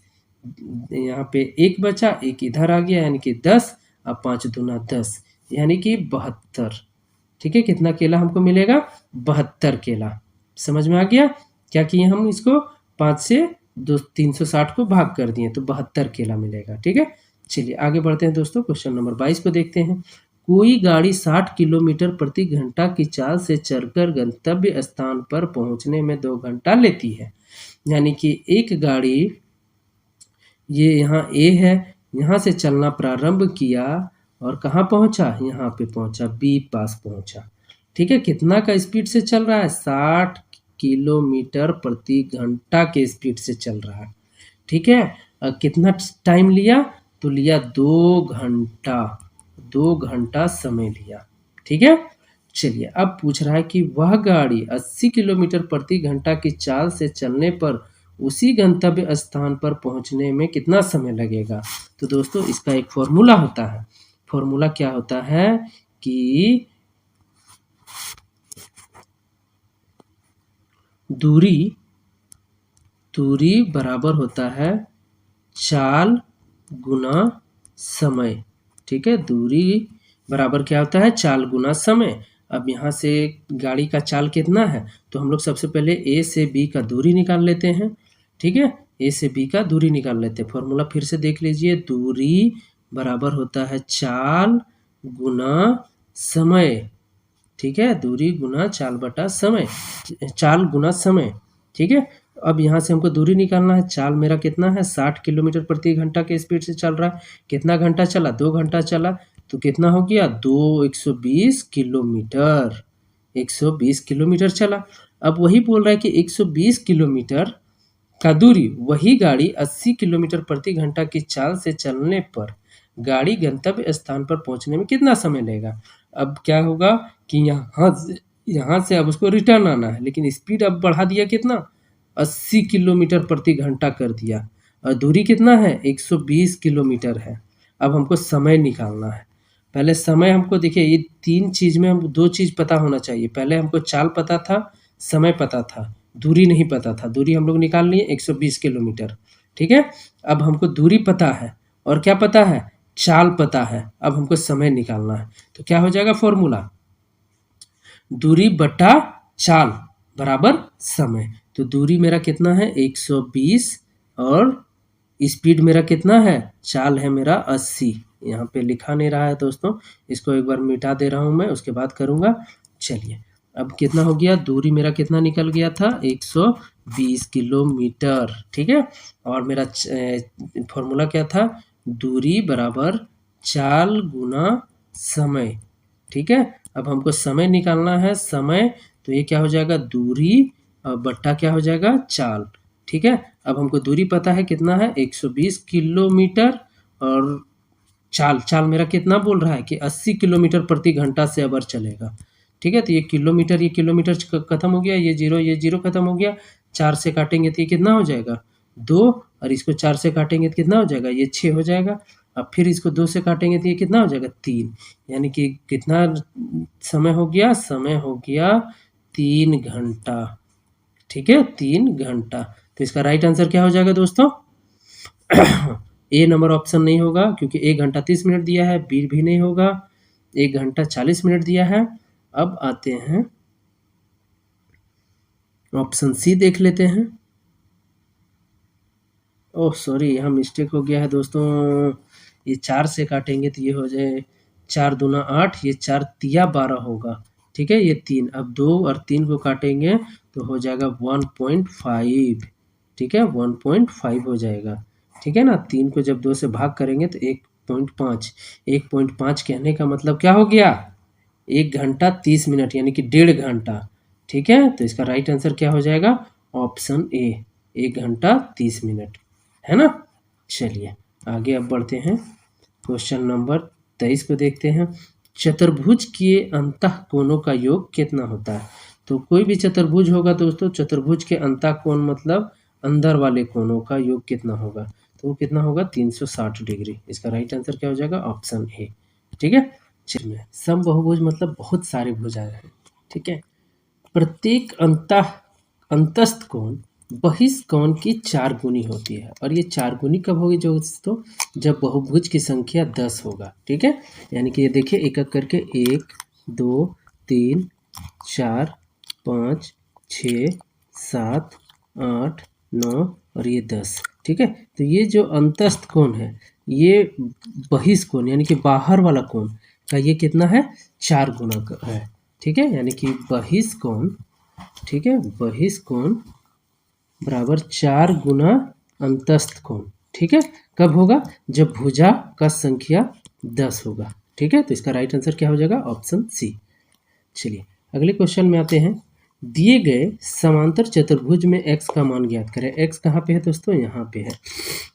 यहाँ पे 1 बचा, 1 इधर आ गया, यानी कि 10, अब 5 दूना 10, यानी कि 72, ठीक है। कितना केला हमको मिलेगा, 72 केला, समझ में आ गया। क्या किए हम, इसको 5 से 360 को भाग कर दिए तो 72 केला मिलेगा, ठीक है। चलिए आगे बढ़ते हैं दोस्तों, क्वेश्चन नंबर 22 को देखते हैं। कोई गाड़ी 60 किलोमीटर प्रति घंटा की चाल से चलकर गंतव्य स्थान पर पहुंचने में 2 घंटा लेती है, यानी कि एक गाड़ी, ये यहाँ ए है, यहाँ से चलना प्रारंभ किया और कहाँ पहुँचा, यहाँ पे पहुँचा, बी पास पहुँचा, ठीक है। कितना का स्पीड से चल रहा है, 60 किलोमीटर प्रति घंटा के स्पीड से चल रहा है, ठीक है। कितना टाइम लिया, तो लिया 2 घंटा, 2 घंटा समय लिया, ठीक है। चलिए अब पूछ रहा है कि वह गाड़ी 80 किलोमीटर प्रति घंटा की चाल से चलने पर उसी गंतव्य स्थान पर पहुंचने में कितना समय लगेगा। तो दोस्तों इसका एक फॉर्मूला होता है, फॉर्मूला क्या होता है कि दूरी बराबर होता है चाल गुना समय, ठीक है। दूरी बराबर क्या होता है, चाल गुना समय। अब यहाँ से गाड़ी का चाल कितना है, तो हम लोग सबसे पहले ए से बी का दूरी निकाल लेते हैं, ठीक है, ए से बी का दूरी निकाल लेते हैं। फॉर्मूला फिर से देख लीजिए, दूरी बराबर होता है चाल गुना समय, ठीक है, दूरी गुना चाल बटा समय, चाल गुना समय, ठीक है। अब यहाँ से हमको दूरी निकालना है, चाल मेरा कितना है, 60 किलोमीटर प्रति घंटा के स्पीड से चल रहा है, कितना घंटा चला, 2 घंटा चला, तो कितना हो गया, 120 किलोमीटर, 120 किलोमीटर चला। अब वही बोल रहा है कि 120 किलोमीटर का दूरी वही गाड़ी 80 किलोमीटर प्रति घंटा की चाल से चलने पर गाड़ी गंतव्य स्थान पर पहुंचने में कितना समय लेगा। अब क्या होगा कि यहाँ से अब उसको रिटर्न आना है, लेकिन स्पीड अब बढ़ा दिया कितना, 80 किलोमीटर प्रति घंटा कर दिया, और दूरी कितना है, 120 किलोमीटर है। अब हमको समय निकालना है। पहले समय हमको देखिए, ये तीन चीज में हमको दो चीज पता होना चाहिए। पहले हमको चाल पता था, समय पता था, दूरी नहीं पता था। दूरी हम लोग निकाल लिए 120 किलोमीटर, ठीक है। अब हमको दूरी पता है और क्या पता है, चाल पता है। अब हमको समय निकालना है, तो क्या हो जाएगा फॉर्मूला, दूरी बटा चाल बराबर समय। तो दूरी मेरा कितना है 120 और स्पीड मेरा कितना है, चाल है मेरा 80। यहाँ पे लिखा नहीं रहा है दोस्तों, इसको एक बार मिटा दे रहा हूँ मैं, उसके बाद करूँगा। चलिए, अब कितना हो गया, दूरी मेरा कितना निकल गया था, 120 किलोमीटर, ठीक है। और मेरा फॉर्मूला क्या था, दूरी बराबर चाल गुना समय, ठीक है। अब हमको समय निकालना है, समय, तो ये क्या हो जाएगा, दूरी बट्टा क्या हो जाएगा, चाल, ठीक है। अब हमको दूरी पता है कितना है, 120 किलोमीटर, और चाल मेरा कितना बोल रहा है कि 80 किलोमीटर प्रति घंटा से अवर चलेगा, ठीक है। तो ये किलोमीटर खत्म हो गया, ये जीरो खत्म हो गया, 4 से काटेंगे तो ये कितना हो जाएगा, 2, और इसको 4 से काटेंगे तो कितना हो जाएगा, ये 6 हो जाएगा। अब फिर इसको 2 से काटेंगे तो ये कितना हो जाएगा, 3। यानी कि कितना समय हो गया, समय हो गया 3 घंटा, ठीक है, 3 घंटा। तो इसका राइट आंसर क्या हो जाएगा दोस्तों, ए नंबर ऑप्शन नहीं होगा, क्योंकि 1 घंटा 30 मिनट दिया है। बी भी नहीं होगा, 1 घंटा 40 मिनट दिया है। अब आते हैं ऑप्शन सी, देख लेते हैं। ओह सॉरी, यहाँ मिस्टेक हो गया है दोस्तों, ये 4 से काटेंगे तो ये हो जाए 4 दूना 8, ये 4 तिया 12 होगा, ठीक है। ये 3, अब 2 और 3 को काटेंगे तो हो जाएगा 1.5, ठीक है, 1.5 हो जाएगा, ठीक है ना। 3 को जब 2 से भाग करेंगे तो 1.5, 1.5 कहने का मतलब क्या हो गया, 1 घंटा 30 मिनट, यानी कि 1.5 घंटा, ठीक है। तो इसका राइट आंसर क्या हो जाएगा, ऑप्शन ए, 1 घंटा 30 मिनट, है ना। चलिए आगे अब बढ़ते हैं, क्वेश्चन नंबर 23 को देखते हैं। चतुर्भुज के अंतः कोणों का योग कितना होता है। तो कोई भी चतुर्भुज होगा दोस्तों, चतुर्भुज के अंतः कोण मतलब अंदर वाले कोणों का योग कितना होगा, तो वो कितना होगा, 360 डिग्री। इसका राइट आंसर क्या हो जाएगा, ऑप्शन ए, ठीक है। चलिए, समबहुभुज मतलब बहुत सारे भुजाएं हैं, ठीक है। प्रत्येक अंतस्थ कोण बहिष्ठ कोण की 4 गुनी होती है, और ये 4 गुनी कब होगी दोस्तों, जब बहुभुज की संख्या 10 होगा, ठीक है। यानी कि ये देखिए एक एक करके 1 2 3 4 5 6 7 8 9 और ये 10, ठीक है। तो ये जो अंतस्थ कोण है, ये बहिष्ठ कोण यानी कि बाहर वाला कोण का ये कितना है, 4 गुना का है, ठीक है। यानी कि बहिष्ठ कोण, ठीक है, बहिष्ठ कोण बराबर 4 गुना अंतस्थ कोण, ठीक है। कब होगा, जब भुजा का संख्या 10 होगा, ठीक है। तो इसका राइट आंसर क्या हो जाएगा, ऑप्शन सी। चलिए अगले क्वेश्चन में आते हैं। दिए गए समांतर चतुर्भुज में x का मान ज्ञात करें। x कहाँ पे है दोस्तों, यहाँ पे है।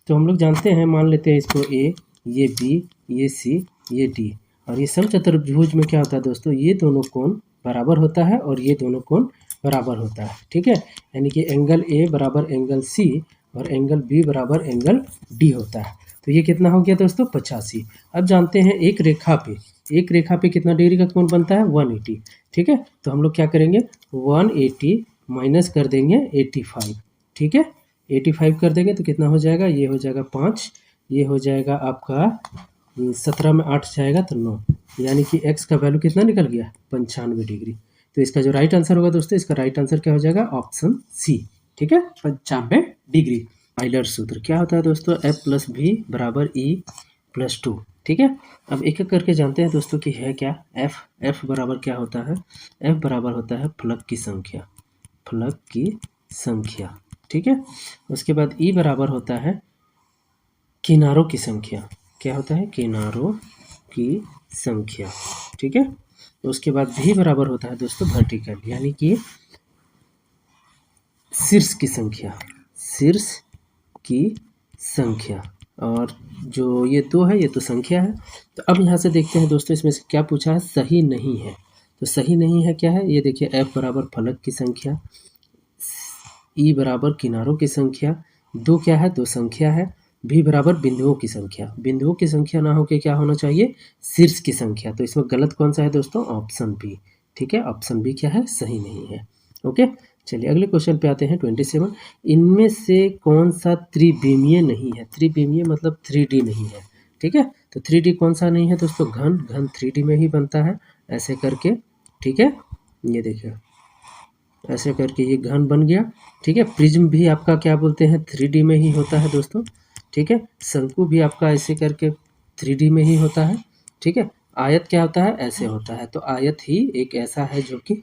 तो हम लोग जानते हैं, मान लेते हैं इसको a, ये b, ये c, ये d, और ये समचतुर्भुज में क्या होता है दोस्तों, ये दोनों कोण बराबर होता है और ये दोनों कोण बराबर होता है, ठीक है। यानी कि एंगल ए बराबर एंगल सी और एंगल बी बराबर एंगल डी होता है। तो ये कितना हो गया दोस्तों, 85। अब जानते हैं एक रेखा पे कितना डिग्री का कोण बनता है, 180, ठीक है। तो हम लोग क्या करेंगे, 180 माइनस कर देंगे 85, ठीक है। 85 कर देंगे तो कितना हो जाएगा, ये हो जाएगा 5, ये हो जाएगा आपका 17 में 8 जाएगा तो 9, यानी कि x का वैल्यू कितना निकल गया, 95 डिग्री। तो इसका जो राइट आंसर होगा दोस्तों, इसका राइट आंसर क्या हो जाएगा, ऑप्शन सी, ठीक है, 95 डिग्री। आइलर सूत्र क्या होता है दोस्तों, f प्लस भी बराबर e प्लस 2, ठीक है। अब एक एक करके जानते हैं दोस्तों कि है क्या, f बराबर क्या होता है, f बराबर होता है फलक की संख्या, ठीक है। उसके बाद e बराबर होता है किनारों की संख्या, क्या होता है, किनारों की संख्या, ठीक है। उसके बाद भी बराबर होता है दोस्तों वर्टिकल, यानी कि शीर्ष की संख्या, शीर्ष की संख्या। और जो ये 2 है ये तो संख्या है। तो अब यहाँ से देखते हैं दोस्तों इसमें से क्या पूछा है, सही नहीं है। तो सही नहीं है क्या है, ये देखिए f बराबर फलक की संख्या, ई बराबर किनारों की संख्या, 2 क्या है, 2 संख्या है, भी बराबर बिंदुओं की संख्या। बिंदुओं की संख्या ना होकर क्या होना चाहिए, शीर्ष की संख्या। तो इसमें गलत कौन सा है दोस्तों, ऑप्शन बी। ठीक है, ऑप्शन बी क्या है, सही नहीं है। ओके, चलिए अगले क्वेश्चन पे आते हैं 27। इनमें से कौन सा त्रिविमीय नहीं है, त्रिविमीय मतलब 3D नहीं है। ठीक है, तो 3D कौन सा नहीं है दोस्तों, घन, घन 3D में ही बनता है ऐसे करके। ठीक है, ये देखिए ऐसे करके ये घन बन गया। ठीक है, प्रिज्म भी आपका क्या बोलते हैं 3D में ही होता है दोस्तों। ठीक है, शंकु भी आपका ऐसे करके 3D में ही होता है। ठीक है, आयत क्या होता है, ऐसे होता है। तो आयत ही एक ऐसा है जो कि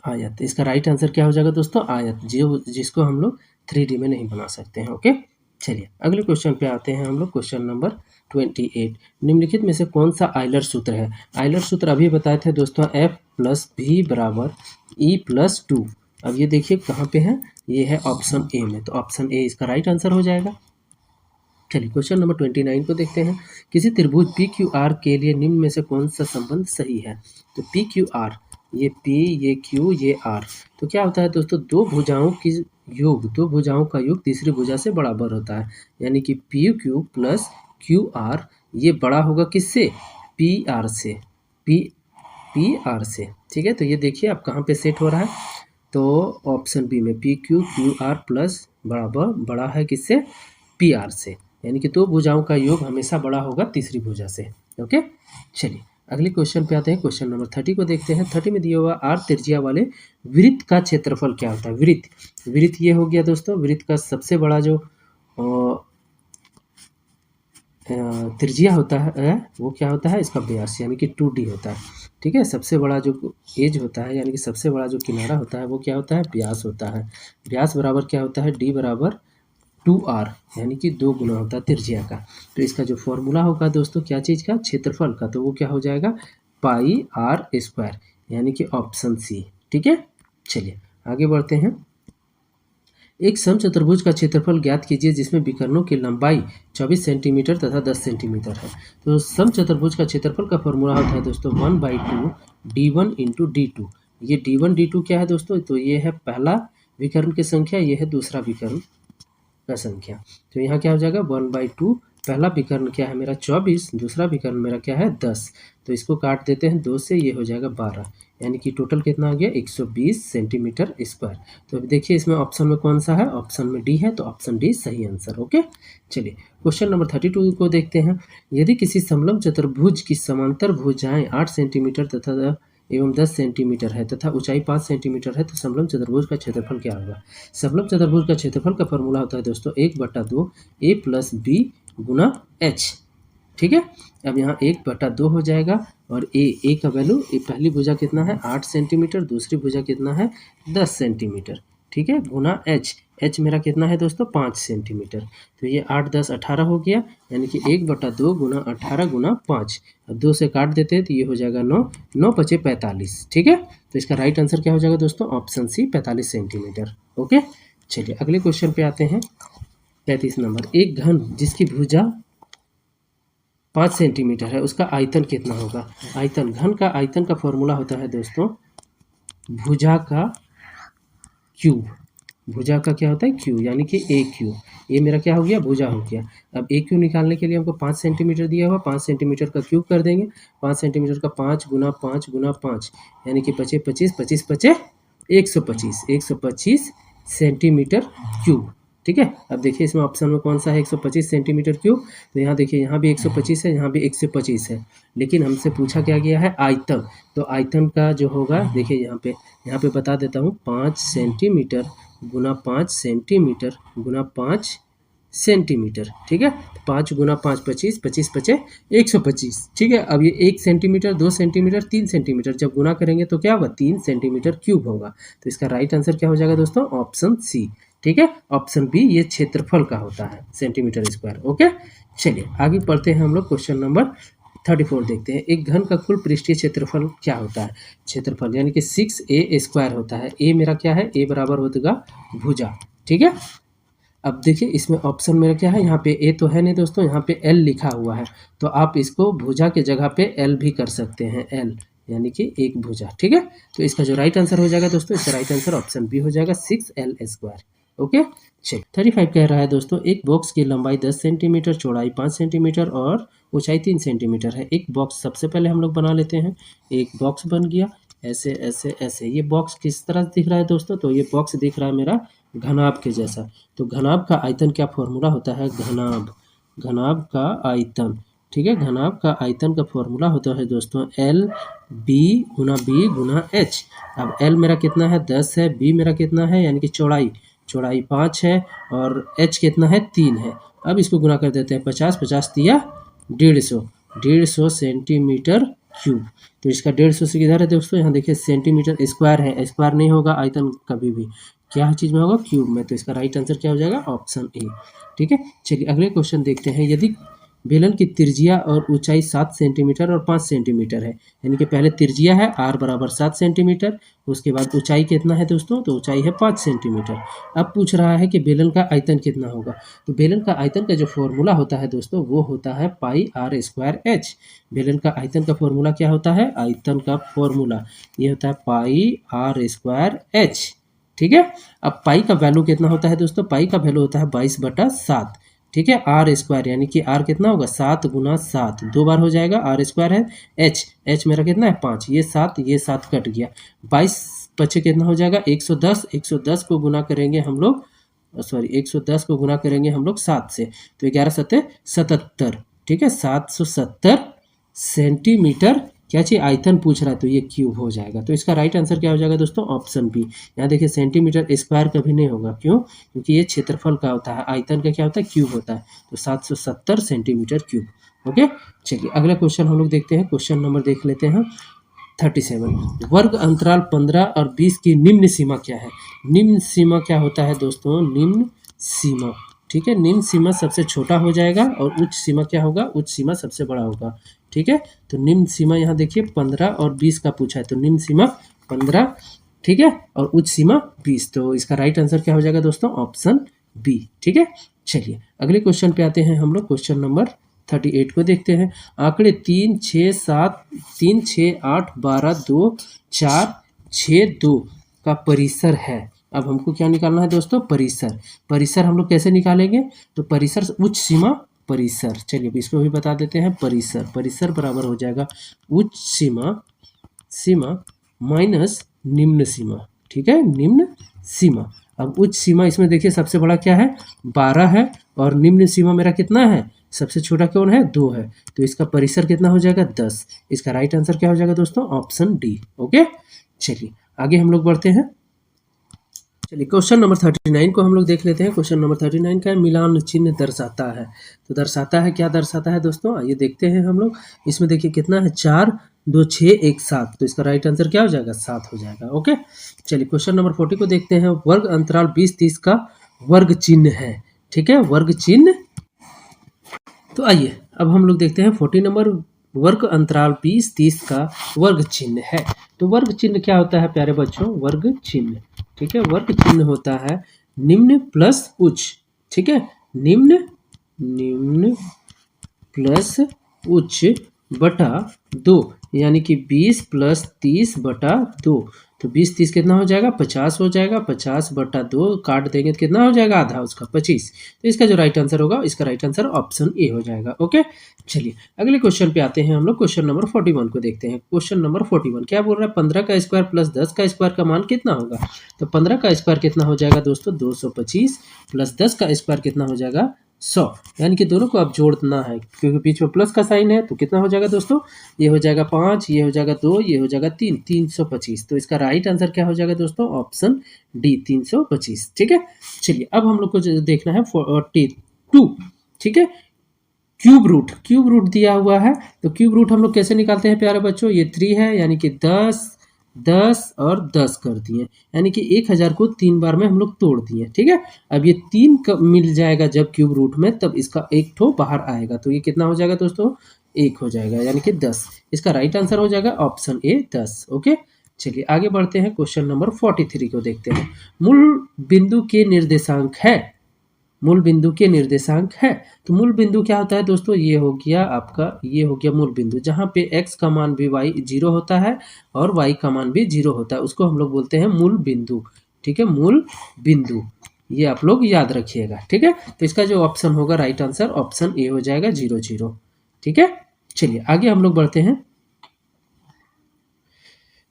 आयत, इसका राइट आंसर क्या हो जाएगा दोस्तों, आयत, जो जिसको हम लोग 3D में नहीं बना सकते हैं। ओके, चलिए अगले क्वेश्चन पे आते हैं हम लोग, क्वेश्चन नंबर 28। निम्नलिखित में से कौन सा आइलर सूत्र है। आइलर सूत्र अभी बताए थे दोस्तों, F प्लस भी बराबर E प्लस 2। अब ये देखिए कहाँ पे है, ये है ऑप्शन ए में, तो ऑप्शन ए इसका राइट आंसर हो जाएगा। चलिए क्वेश्चन नंबर 29 को देखते हैं। किसी त्रिभुज पी क्यू आर के लिए निम्न में से कौन सा संबंध सही है। तो पी क्यू आर, ये P, ये Q, ये R, तो क्या होता है दोस्तों, दो भुजाओं की योग, दो भुजाओं का योग तीसरी भुजा से बराबर होता है। यानी कि P Q plus Q R ये बड़ा होगा किससे, पी आर से, पी आर से। ठीक है, तो ये देखिए अब कहाँ पे सेट हो रहा है, तो ऑप्शन बी में P Q Q R plus बराबर बड़ा है किससे, पी आर से। यानी कि दो भुजाओं का योग हमेशा बड़ा होगा तीसरी भुजा से। ओके, चलिए अगले क्वेश्चन पे आते हैं। क्वेश्चन नंबर 30 को देखते हैं। 30 में दिया हुआ आर त्रिज्या वाले वृत्त का क्षेत्रफल क्या होता है। वृत्त ये हो गया दोस्तों, वृत्त का सबसे बड़ा जो त्रिज्या होता है वो क्या होता है, इसका व्यास, यानी कि 2D होता है। ठीक है, सबसे बड़ा जो एज होता है, यानी कि सबसे बड़ा जो किनारा होता है वो क्या होता है, व्यास होता है। व्यास बराबर क्या होता है, D बराबर 2R, यानी कि 2 गुना होता है त्रिज्या का। तो इसका जो फॉर्मूला होगा दोस्तों क्या चीज़ का, क्षेत्रफल का, तो वो क्या हो जाएगा, पाई आर स्क्वायर, यानी कि ऑप्शन सी। ठीक है, चलिए आगे बढ़ते हैं। एक समचतुर्भुज का क्षेत्रफल ज्ञात कीजिए जिसमें विकर्णों की लंबाई 24 सेंटीमीटर तथा 10 सेंटीमीटर है। तो समचतुर्भुज का क्षेत्रफल का फॉर्मूला होता है दोस्तों 1/2 D1 इंटू D2। ये D1 D2 क्या है दोस्तों, तो ये है पहला विकर्ण की संख्या, ये है दूसरा विकर्ण का संख्या। तो यहाँ क्या हो जाएगा 1/2, पहला विकर्ण क्या है मेरा 24, दूसरा विकर्ण मेरा क्या है 10। तो इसको काट देते हैं 2 से, ये हो जाएगा 12, यानी कि टोटल कितना आ गया 120 सेंटीमीटर स्क्वायर। तो अब देखिए इसमें ऑप्शन में कौन सा है, ऑप्शन में डी है, तो ऑप्शन डी सही आंसर। ओके, चलिए क्वेश्चन नंबर 32 को देखते हैं। यदि किसी समलंब चतुर्भुज की समांतर भुजाएं 8 सेंटीमीटर तथा एवं 10 सेंटीमीटर है तथा ऊंचाई 5 सेंटीमीटर है तो समलंब चतुर्भुज का क्षेत्रफल क्या होगा। समलंब चतुर्भुज का क्षेत्रफल का फॉर्मूला होता है दोस्तों 1/2 A प्लस बी गुना H। ठीक है, अब यहाँ 1/2 हो जाएगा और ए का वैल्यू, पहली भुजा कितना है 8 सेंटीमीटर, दूसरी भुजा कितना है 10 सेंटीमीटर। ठीक है, गुना एच मेरा कितना है दोस्तों 5 सेंटीमीटर। तो ये 8 10 18 हो गया, यानी कि 1/2 गुना 18 गुना 5। अब 2 से काट देते हैं तो ये हो जाएगा 9, 9 बचे 45। ठीक है, तो इसका राइट आंसर क्या हो जाएगा दोस्तों, ऑप्शन सी 45 सेंटीमीटर। ओके, चलिए अगले क्वेश्चन पे आते हैं। 33 नंबर, एक घन जिसकी भुजा 5 सेंटीमीटर है उसका आयतन कितना होगा। आयतन, घन का आयतन का फॉर्मूला होता है दोस्तों भुजा का क्यूब। भुजा का क्या होता है क्यू, यानी कि ए क्यू। ये मेरा क्या हो गया, भुजा हो गया। अब ए क्यू निकालने के लिए हमको 5 सेंटीमीटर दिया हुआ, 5 सेंटीमीटर का क्यूब कर देंगे। 5 सेंटीमीटर का 5 गुना 5 गुना 5, यानी कि 25 25 25 पचे 125, 125 सेंटीमीटर क्यूब। ठीक है, अब देखिए इसमें ऑप्शन में कौन सा है 125 सेंटीमीटर क्यूब। तो यहाँ देखिए यहाँ भी 125 है, यहाँ भी 125 है, लेकिन हमसे पूछा क्या गया है आयतन। तो आयतन का जो होगा देखिए यहाँ पे बता देता हूँ 5 सेंटीमीटर गुना 5 सेंटीमीटर गुना 5 सेंटीमीटर। ठीक है, 5 गुना 5 25, 25 पचे 125। ठीक है, अब ये 1 सेंटीमीटर 2 सेंटीमीटर 3 सेंटीमीटर जब गुना करेंगे तो क्या होगा 3 सेंटीमीटर क्यूब होगा। तो इसका राइट आंसर क्या हो जाएगा दोस्तों, ऑप्शन सी। ठीक है, ऑप्शन बी ये क्षेत्रफल का होता है सेंटीमीटर स्क्वायर। ओके, चलिए आगे पढ़ते हैं हम लोग क्वेश्चन नंबर 34 देखते हैं। एक घन का कुल पृष्ठीय क्षेत्रफल क्या होता है? क्षेत्रफल यानी कि 6a² होता है। ए मेरा क्या है? ए बराबर होगा भुजा, ठीक है। अब देखिए इसमें ऑप्शन मेरा क्या है, यहाँ पे ए तो है नहीं दोस्तों, यहाँ पे एल लिखा हुआ है, तो आप इसको भुजा के जगह पे एल भी कर सकते हैं, एल यानी कि एक भुजा, ठीक है। तो इसका जो राइट आंसर हो जाएगा दोस्तों, इसका राइट आंसर ऑप्शन बी हो जाएगा 6l²। ओके, चलिए 35 कह रहा है दोस्तों, एक बॉक्स की लंबाई 10 सेंटीमीटर, चौड़ाई 5 सेंटीमीटर और ऊंचाई 3 सेंटीमीटर है। एक बॉक्स सबसे पहले हम लोग बना लेते हैं। एक बॉक्स बन गया, ऐसे ऐसे ऐसे। ये बॉक्स किस तरह दिख रहा है दोस्तों? तो ये बॉक्स दिख रहा है मेरा घनाभ के जैसा। तो घनाभ का आयतन क्या फॉर्मूला होता है? घनाभ का आयतन, ठीक है। घनाभ का आयतन का फॉर्मूला होता है दोस्तों एल बी गुना एच। अब एल मेरा कितना है? 10 है। बी मेरा कितना है? यानी कि चौड़ाई 5 है और एच कितना है? 3 है। अब इसको गुना कर देते हैं 50, 50 दिया 150 सेंटीमीटर क्यूब। तो इसका 150 से किधर है दोस्तों? यहाँ देखिए सेंटीमीटर स्क्वायर है, स्क्वायर नहीं होगा आयतन कभी भी, क्या चीज़ में होगा? क्यूब में। तो इसका राइट आंसर क्या हो जाएगा? ऑप्शन ए, ठीक है। चलिए अगले क्वेश्चन देखते हैं। यदि बेलन की त्रिज्या और ऊंचाई 7 सेंटीमीटर और 5 सेंटीमीटर है, यानी कि पहले त्रिज्या है r बराबर 7 सेंटीमीटर, उसके बाद ऊंचाई कितना है दोस्तों? तो ऊंचाई है 5 सेंटीमीटर। अब पूछ रहा है कि बेलन का आयतन कितना होगा। तो बेलन का आयतन का जो फॉर्मूला होता है दोस्तों, वो होता है πr²h। बेलन का आयतन का फॉर्मूला क्या होता है? आयतन का फॉर्मूला ये होता है πr²h, ठीक है। अब पाई का वैल्यू कितना होता है दोस्तों? पाई का वैल्यू होता है 22/7, ठीक है। r² यानी कि r कितना होगा? 7 × 7, 2 बार हो जाएगा, r² है। h मेरा कितना है? 5, ये 7 कट गया, 22 पचे कितना हो जाएगा? 110। 110 को गुना करेंगे हम लोग, 110 को गुना करेंगे हम लोग 7 से, तो 11 7 77, ठीक है। 770 सेंटीमीटर क्या चाहिए? आयतन पूछ रहा है, तो ये क्यूब हो जाएगा। तो इसका राइट आंसर क्या हो जाएगा दोस्तों? Option B. यहाँ देखिए सेंटीमीटर स्क्वायर कभी नहीं होगा, क्यों? क्योंकि ये क्षेत्रफल का होता है, आयतन का क्या होता है? क्यूब होता है। तो 770 सेंटीमीटर क्यूब। ओके, चलिए अगला क्वेश्चन हम लोग देखते हैं। क्वेश्चन नंबर देख लेते हैं 37। वर्ग अंतराल 15 और 20 की निम्न सीमा क्या है? निम्न सीमा क्या होता है दोस्तों? निम्न सीमा, ठीक है। निम्न सीमा सबसे छोटा हो जाएगा और उच्च सीमा क्या होगा? उच्च सीमा सबसे बड़ा होगा, ठीक है। तो निम्न सीमा यहाँ देखिए 15 और 20 का पूछा है, तो निम्न सीमा 15, ठीक है, और उच्च सीमा 20। तो इसका राइट आंसर क्या हो जाएगा दोस्तों? ऑप्शन बी, ठीक है। चलिए अगले क्वेश्चन पे आते हैं हम लोग। क्वेश्चन नंबर 38 को देखते हैं। आंकड़े 3 6 7 3 6 8 12 2 4 6 2 का परिसर है। अब हमको क्या निकालना है दोस्तों? परिसर हम लोग कैसे निकालेंगे? तो परिसर उच्च सीमा परिसर, चलिए इसको भी बता देते हैं। परिसर बराबर हो जाएगा उच्च सीमा माइनस निम्न सीमा, ठीक है, निम्न सीमा। अब उच्च सीमा इसमें देखिए सबसे बड़ा क्या है? 12 है, और निम्न सीमा मेरा कितना है? सबसे छोटा कौन है? 2 है। तो इसका परिसर कितना हो जाएगा? 10। इसका राइट आंसर क्या हो जाएगा दोस्तों? Option D. ओके, चलिए आगे हम लोग बढ़ते हैं। चलिए क्वेश्चन नंबर 39 को हम लोग देख लेते हैं। क्वेश्चन नंबर 39 का मिलान चिन्ह दर्शाता है। तो दर्शाता है, क्या दर्शाता है दोस्तों? आइए देखते हैं हम लोग। इसमें देखिए कितना है? 4 2 6 1 7। तो इसका राइट आंसर क्या हो जाएगा? 7 हो जाएगा। ओके, चलिए क्वेश्चन नंबर 40 को देखते हैं। वर्ग अंतराल 20 30 का वर्ग चिन्ह है, ठीक है, वर्ग चिन्ह। तो आइए अब हम लोग देखते हैं 40 नंबर। वर्ग अंतराल 20 30 का वर्ग चिन्ह है। तो वर्ग चिन्ह क्या होता है प्यारे बच्चों? वर्ग चिन्ह, ठीक है, वर्ग चिन्ह होता है निम्न प्लस उच्च, ठीक है, निम्न प्लस उच्च बटा 2, यानी कि 20 + 30 बटा 2। तो 20 30 कितना हो जाएगा? 50 हो जाएगा। 50 बटा 2 काट देंगे तो कितना हो जाएगा? आधा उसका 25। तो इसका जो राइट आंसर होगा, इसका राइट आंसर ऑप्शन ए हो जाएगा। ओके, चलिए अगले क्वेश्चन पे आते हैं हम लोग। क्वेश्चन नंबर 41 को देखते हैं। क्वेश्चन नंबर 41 क्या बोल रहा है? 15 का स्क्वायर प्लस 10 का स्क्वायर का मान कितना होगा? तो 15 का स्क्वायर कितना हो जाएगा दोस्तों? 225 प्लस 10 का स्क्वायर कितना हो जाएगा? 100। यानी कि दोनों को अब जोड़ना है, क्योंकि बीच में प्लस का साइन है। तो कितना हो जाएगा दोस्तों? ये हो जाएगा 5, ये हो जाएगा 2, ये हो जाएगा 3, 325। तो इसका राइट आंसर क्या हो जाएगा दोस्तों? ऑप्शन डी, 325, ठीक है। चलिए अब हम लोग को देखना है 42, ठीक है। क्यूब रूट दिया हुआ है। तो क्यूब रूट हम लोग कैसे निकालते हैं प्यारे बच्चों? ये 3 है, यानी कि 10 10 और 10 कर दिए, यानी कि 1000 को 3 बार में हम लोग तोड़ दिए। ठीक है, अब ये 3 कब मिल जाएगा जब क्यूब रूट में, तब इसका एक ठो बाहर आएगा, तो ये कितना हो जाएगा दोस्तों, 1 हो जाएगा, यानी कि 10। इसका राइट आंसर हो जाएगा ऑप्शन ए 10। ओके, चलिए आगे बढ़ते हैं, क्वेश्चन नंबर 43 को देखते हैं। मूल बिंदु के निर्देशांक है, मूल बिंदु के निर्देशांक है। तो मूल बिंदु क्या होता है दोस्तों, ये हो गया आपका, ये हो गया मूल बिंदु, जहाँ पे x का मान भी y 0 होता है और y का मान भी 0 होता है, उसको हम लोग बोलते हैं मूल बिंदु। ठीक है, मूल बिंदु, ये आप लोग याद रखिएगा। ठीक है, तो इसका जो ऑप्शन होगा राइट आंसर ऑप्शन ए हो जाएगा 0 0। ठीक है, चलिए आगे हम लोग बढ़ते हैं।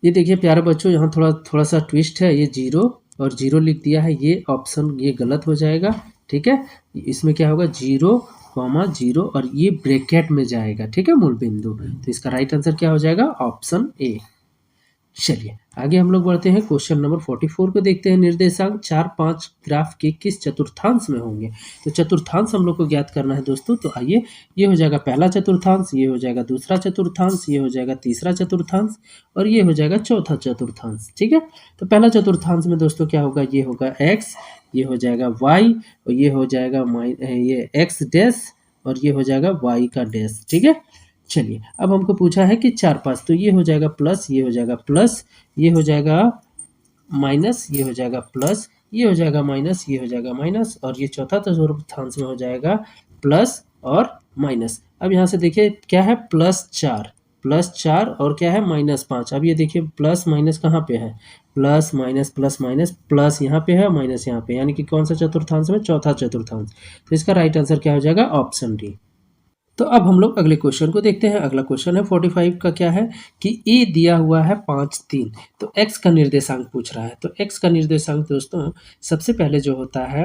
ये देखिए प्यारे बच्चों, यहाँ थोड़ा थोड़ा सा ट्विस्ट है, ये 0 और 0 लिख दिया है, ये ऑप्शन ये गलत हो जाएगा। ठीक है, इसमें क्या होगा 0 कॉमा 0 और ये ब्रैकेट में जाएगा। ठीक है, मूल बिंदु, तो इसका राइट आंसर क्या हो जाएगा ऑप्शन ए। चलिए आगे हम लोग बढ़ते हैं, क्वेश्चन नंबर 44 को देखते हैं। निर्देशांक 4 5 ग्राफ के किस चतुर्थांश में होंगे। तो चतुर्थांश हम लोग को ज्ञात करना है दोस्तों, तो आइए, ये हो जाएगा पहला चतुर्थांश, ये हो जाएगा दूसरा चतुर्थांश, ये हो जाएगा तीसरा चतुर्थांश और ये हो जाएगा चौथा चतुर्थांश। ठीक है, तो पहला चतुर्थांश में दोस्तों क्या होगा, ये होगा x, ये हो जाएगा y और ये हो जाएगा ये x डैश और ये हो जाएगा y का डैश। ठीक है, चलिए अब हमको पूछा है कि 4 5, तो ये हो जाएगा प्लस, ये हो जाएगा प्लस, ये हो जाएगा माइनस, ये हो जाएगा प्लस, ये हो जाएगा माइनस, ये हो जाएगा माइनस और ये चौथा चतुर्थांश में हो जाएगा प्लस और माइनस। अब यहाँ से देखिए क्या है, प्लस 4 और क्या है -5। अब ये देखिए प्लस माइनस कहाँ पे है, प्लस माइनस प्लस यहाँ पे है, माइनस यहाँ पे, यानी कि कौन सा चतुर्थांश में, चौथा चतुर्थांश। तो इसका राइट आंसर क्या हो जाएगा ऑप्शन डी। तो अब हम लोग अगले क्वेश्चन को देखते हैं। अगला क्वेश्चन है 45 का, क्या है कि ए दिया हुआ है 5 3, तो x का निर्देशांक पूछ रहा है। तो x का निर्देशांक दोस्तों सबसे पहले जो होता है,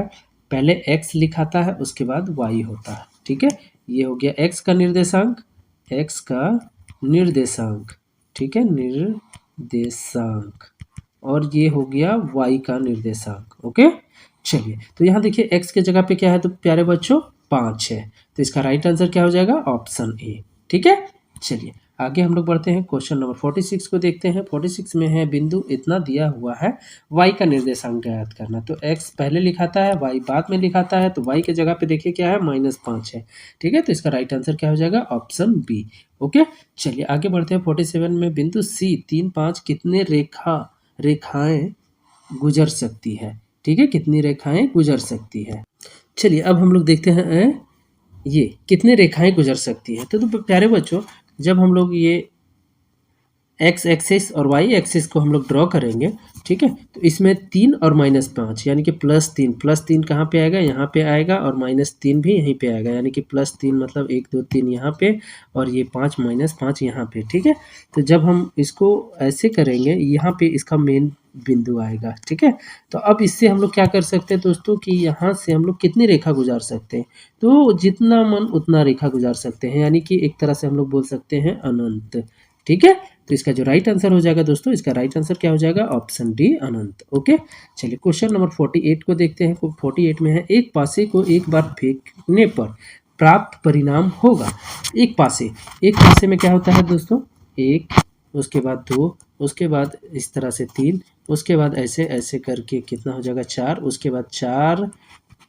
पहले x लिखाता है उसके बाद y होता है। ठीक है, ये हो गया x का निर्देशांक, x का निर्देशांक। ठीक है, निर्देशांक, और ये हो गया y का निर्देशांक। ओके, चलिए तो यहाँ देखिए x के जगह पे क्या है, तो प्यारे बच्चों 5 है, तो इसका राइट आंसर क्या हो जाएगा ऑप्शन ए। ठीक है, चलिए आगे हम लोग बढ़ते हैं, क्वेश्चन नंबर 46 को देखते हैं। 46 में है बिंदु इतना दिया हुआ है, y का निर्देशांक ज्ञात करना। तो x पहले लिखाता है, y बाद में लिखाता है, तो y के जगह पे देखिए क्या है -5 है। ठीक है, तो इसका राइट आंसर क्या हो जाएगा ऑप्शन बी। ओके, चलिए आगे बढ़ते हैं। 47 में बिंदु C 3 5 कितने रेखाएं गुजर सकती है। ठीक है, कितनी रेखाएं गुजर सकती है। चलिए अब हम लोग देखते हैं ये कितने रेखाएं गुजर सकती है। तो प्यारे बच्चों, जब हम लोग ये x एक्सिस और y एक्सिस को हम लोग ड्रॉ करेंगे, ठीक है, तो इसमें 3 और -5 यानी कि +3 कहाँ पे आएगा, यहाँ पे आएगा, और -3 भी यहीं पे आएगा, यानी कि +3 मतलब 1 2 3 यहाँ पे और ये 5 -5 यहाँ पे। ठीक है, तो जब हम इसको ऐसे करेंगे, यहाँ पे इसका मेन बिंदु आएगा। ठीक है, तो अब इससे हम लोग क्या कर सकते हैं दोस्तों, कि यहाँ से हम लोग कितनी रेखा गुजार सकते हैं, तो जितना मन उतना रेखा गुजार सकते हैं, यानी कि एक तरह से हम लोग बोल सकते हैं अनंत। ठीक है, तो इसका जो राइट आंसर हो जाएगा दोस्तों, इसका राइट आंसर क्या हो जाएगा ऑप्शन डी अनंत। ओके, चलिए क्वेश्चन नंबर 48 को देखते हैं। 48 में है एक पासे को एक बार फेंकने पर प्राप्त परिणाम होगा। एक पासे में क्या होता है दोस्तों, 1, उसके बाद 2, उसके बाद इस तरह से 3, उसके बाद ऐसे ऐसे करके कितना हो जाएगा 4, उसके बाद 4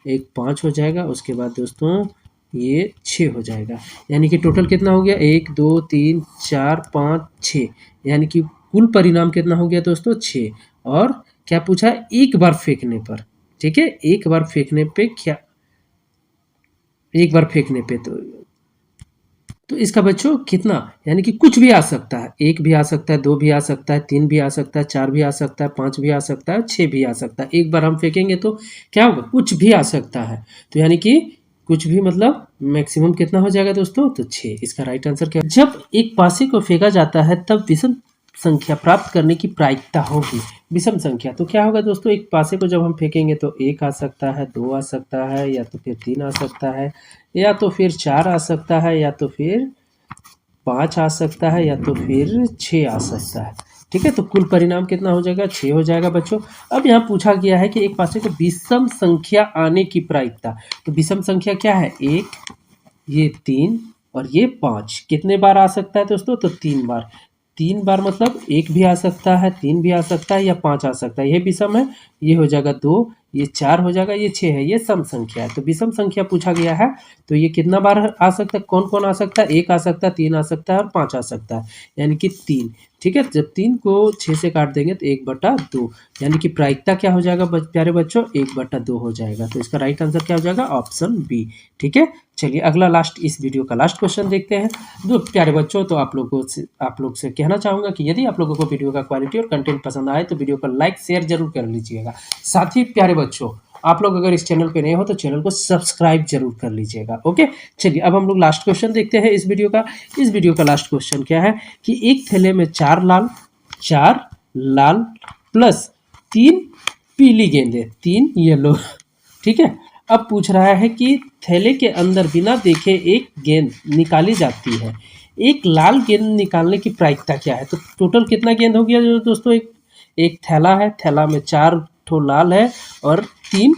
1 5 हो जाएगा, उसके बाद दोस्तों ये 6 हो जाएगा, यानी कि टोटल कितना हो गया 1 2 3 4 5 6, यानी कि कुल परिणाम कितना हो गया दोस्तों 6। और क्या पूछा, एक बार फेंकने पर। ठीक है, एक बार फेंकने पे क्या, एक बार फेंकने पे, तो इसका बच्चों कितना, यानी कि कुछ भी आ सकता है, 1 भी आ सकता है, 2 भी आ सकता है, 3 भी आ सकता है, 4 भी आ सकता है, 5 भी आ सकता है, 6 भी आ सकता है। एक बार हम फेंकेंगे तो क्या होगा, कुछ भी आ सकता है, तो यानी कि कुछ भी मतलब मैक्सिमम कितना हो जाएगा दोस्तों, तो 6। इसका राइट आंसर क्या, जब एक पासे को फेंका जाता है तब विषम संख्या प्राप्त करने की प्रायिकता होगी। विषम संख्या, तो क्या होगा दोस्तों, एक पासे को जब हम फेंकेंगे तो 1 आ सकता है, 2 आ सकता है, या तो फिर 3 आ सकता है, या तो फिर 4 आ सकता है, या तो फिर 5 आ सकता है, या तो फिर 6 आ सकता है। ठीक है, तो कुल परिणाम कितना हो जाएगा, 6 हो जाएगा बच्चों। अब यहाँ पूछा गया है कि एक पासे को विषम संख्या आने की प्रायिकता। तो विषम संख्या क्या है, 1, ये 3 और ये 5 कितने बार आ सकता है दोस्तों, तो 3 बार। 3 बार मतलब 1 भी आ सकता है, 3 भी आ सकता है या 5 आ सकता है। ये विषम है, ये हो जाएगा 2, ये 4 हो जाएगा, ये 6 है, ये सम संख्या है। तो विषम संख्या पूछा गया है, तो ये कितना बार आ सकता है, कौन-कौन आ सकता है? 1 आ सकता है, 3 आ सकता है और 5 आ सकता है, यानी कि 3। ठीक है, जब 3 को 6 से काट देंगे तो 1/2, यानी कि प्रायिकता क्या हो जाएगा प्यारे बच्चों? 1/2 हो जाएगा। तो इसका राइट आंसर क्या हो जाएगा? Option B. ठीक है, चलिए अगला लास्ट, इस वीडियो का लास्ट क्वेश्चन देखते हैं। तो प्यारे बच्चों, तो आप लोग से कहना चाहूँगा कि यदि आप लोगों को वीडियो का क्वालिटी और कंटेंट पसंद आए तो वीडियो को लाइक शेयर जरूर कर लीजिएगा। साथ ही प्यारे बच्चों, आप लोग अगर इस चैनल पे नए हो तो चैनल को सब्सक्राइब जरूर कर लीजिएगा। ओके, चलिए अब हम लोग लास्ट क्वेश्चन देखते हैं इस वीडियो का। इस वीडियो का लास्ट क्वेश्चन क्या है कि एक थैले में 4 लाल प्लस 3 पीली गेंदें, 3 येलो। ठीक है, अब पूछ रहा है कि थैले के अंदर बिना देखे एक गेंद निकाली जाती है, एक लाल गेंद निकालने की प्रायिकता क्या है? तो टोटल कितना गेंद हो गया जो दोस्तों? एक एक थैला है, थैला में 4 ठो लाल है और 3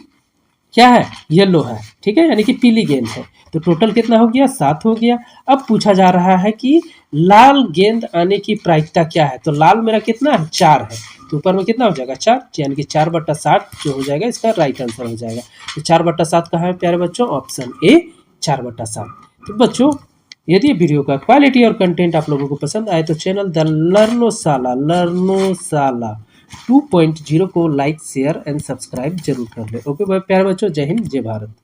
क्या है? येलो है। ठीक है, यानी कि पीली गेंद है। तो टोटल कितना हो गया? 7 हो गया। अब पूछा जा रहा है कि लाल गेंद आने की प्रायिकता क्या है? तो लाल मेरा कितना है? 4 है, तो ऊपर में कितना हो जाएगा? 4, यानी कि 4/7 जो हो जाएगा इसका राइट आंसर हो जाएगा। तो 4/7 कहाँ है प्यारे बच्चों? Option A 4/7। तो बच्चों, यदि वीडियो का क्वालिटी और कंटेंट आप लोगों को पसंद आए तो चैनल द लर्नोशाला 2.0 को लाइक शेयर एंड सब्सक्राइब जरूर कर ले। ओके प्यारे बच्चों, जय हिंद जय भारत।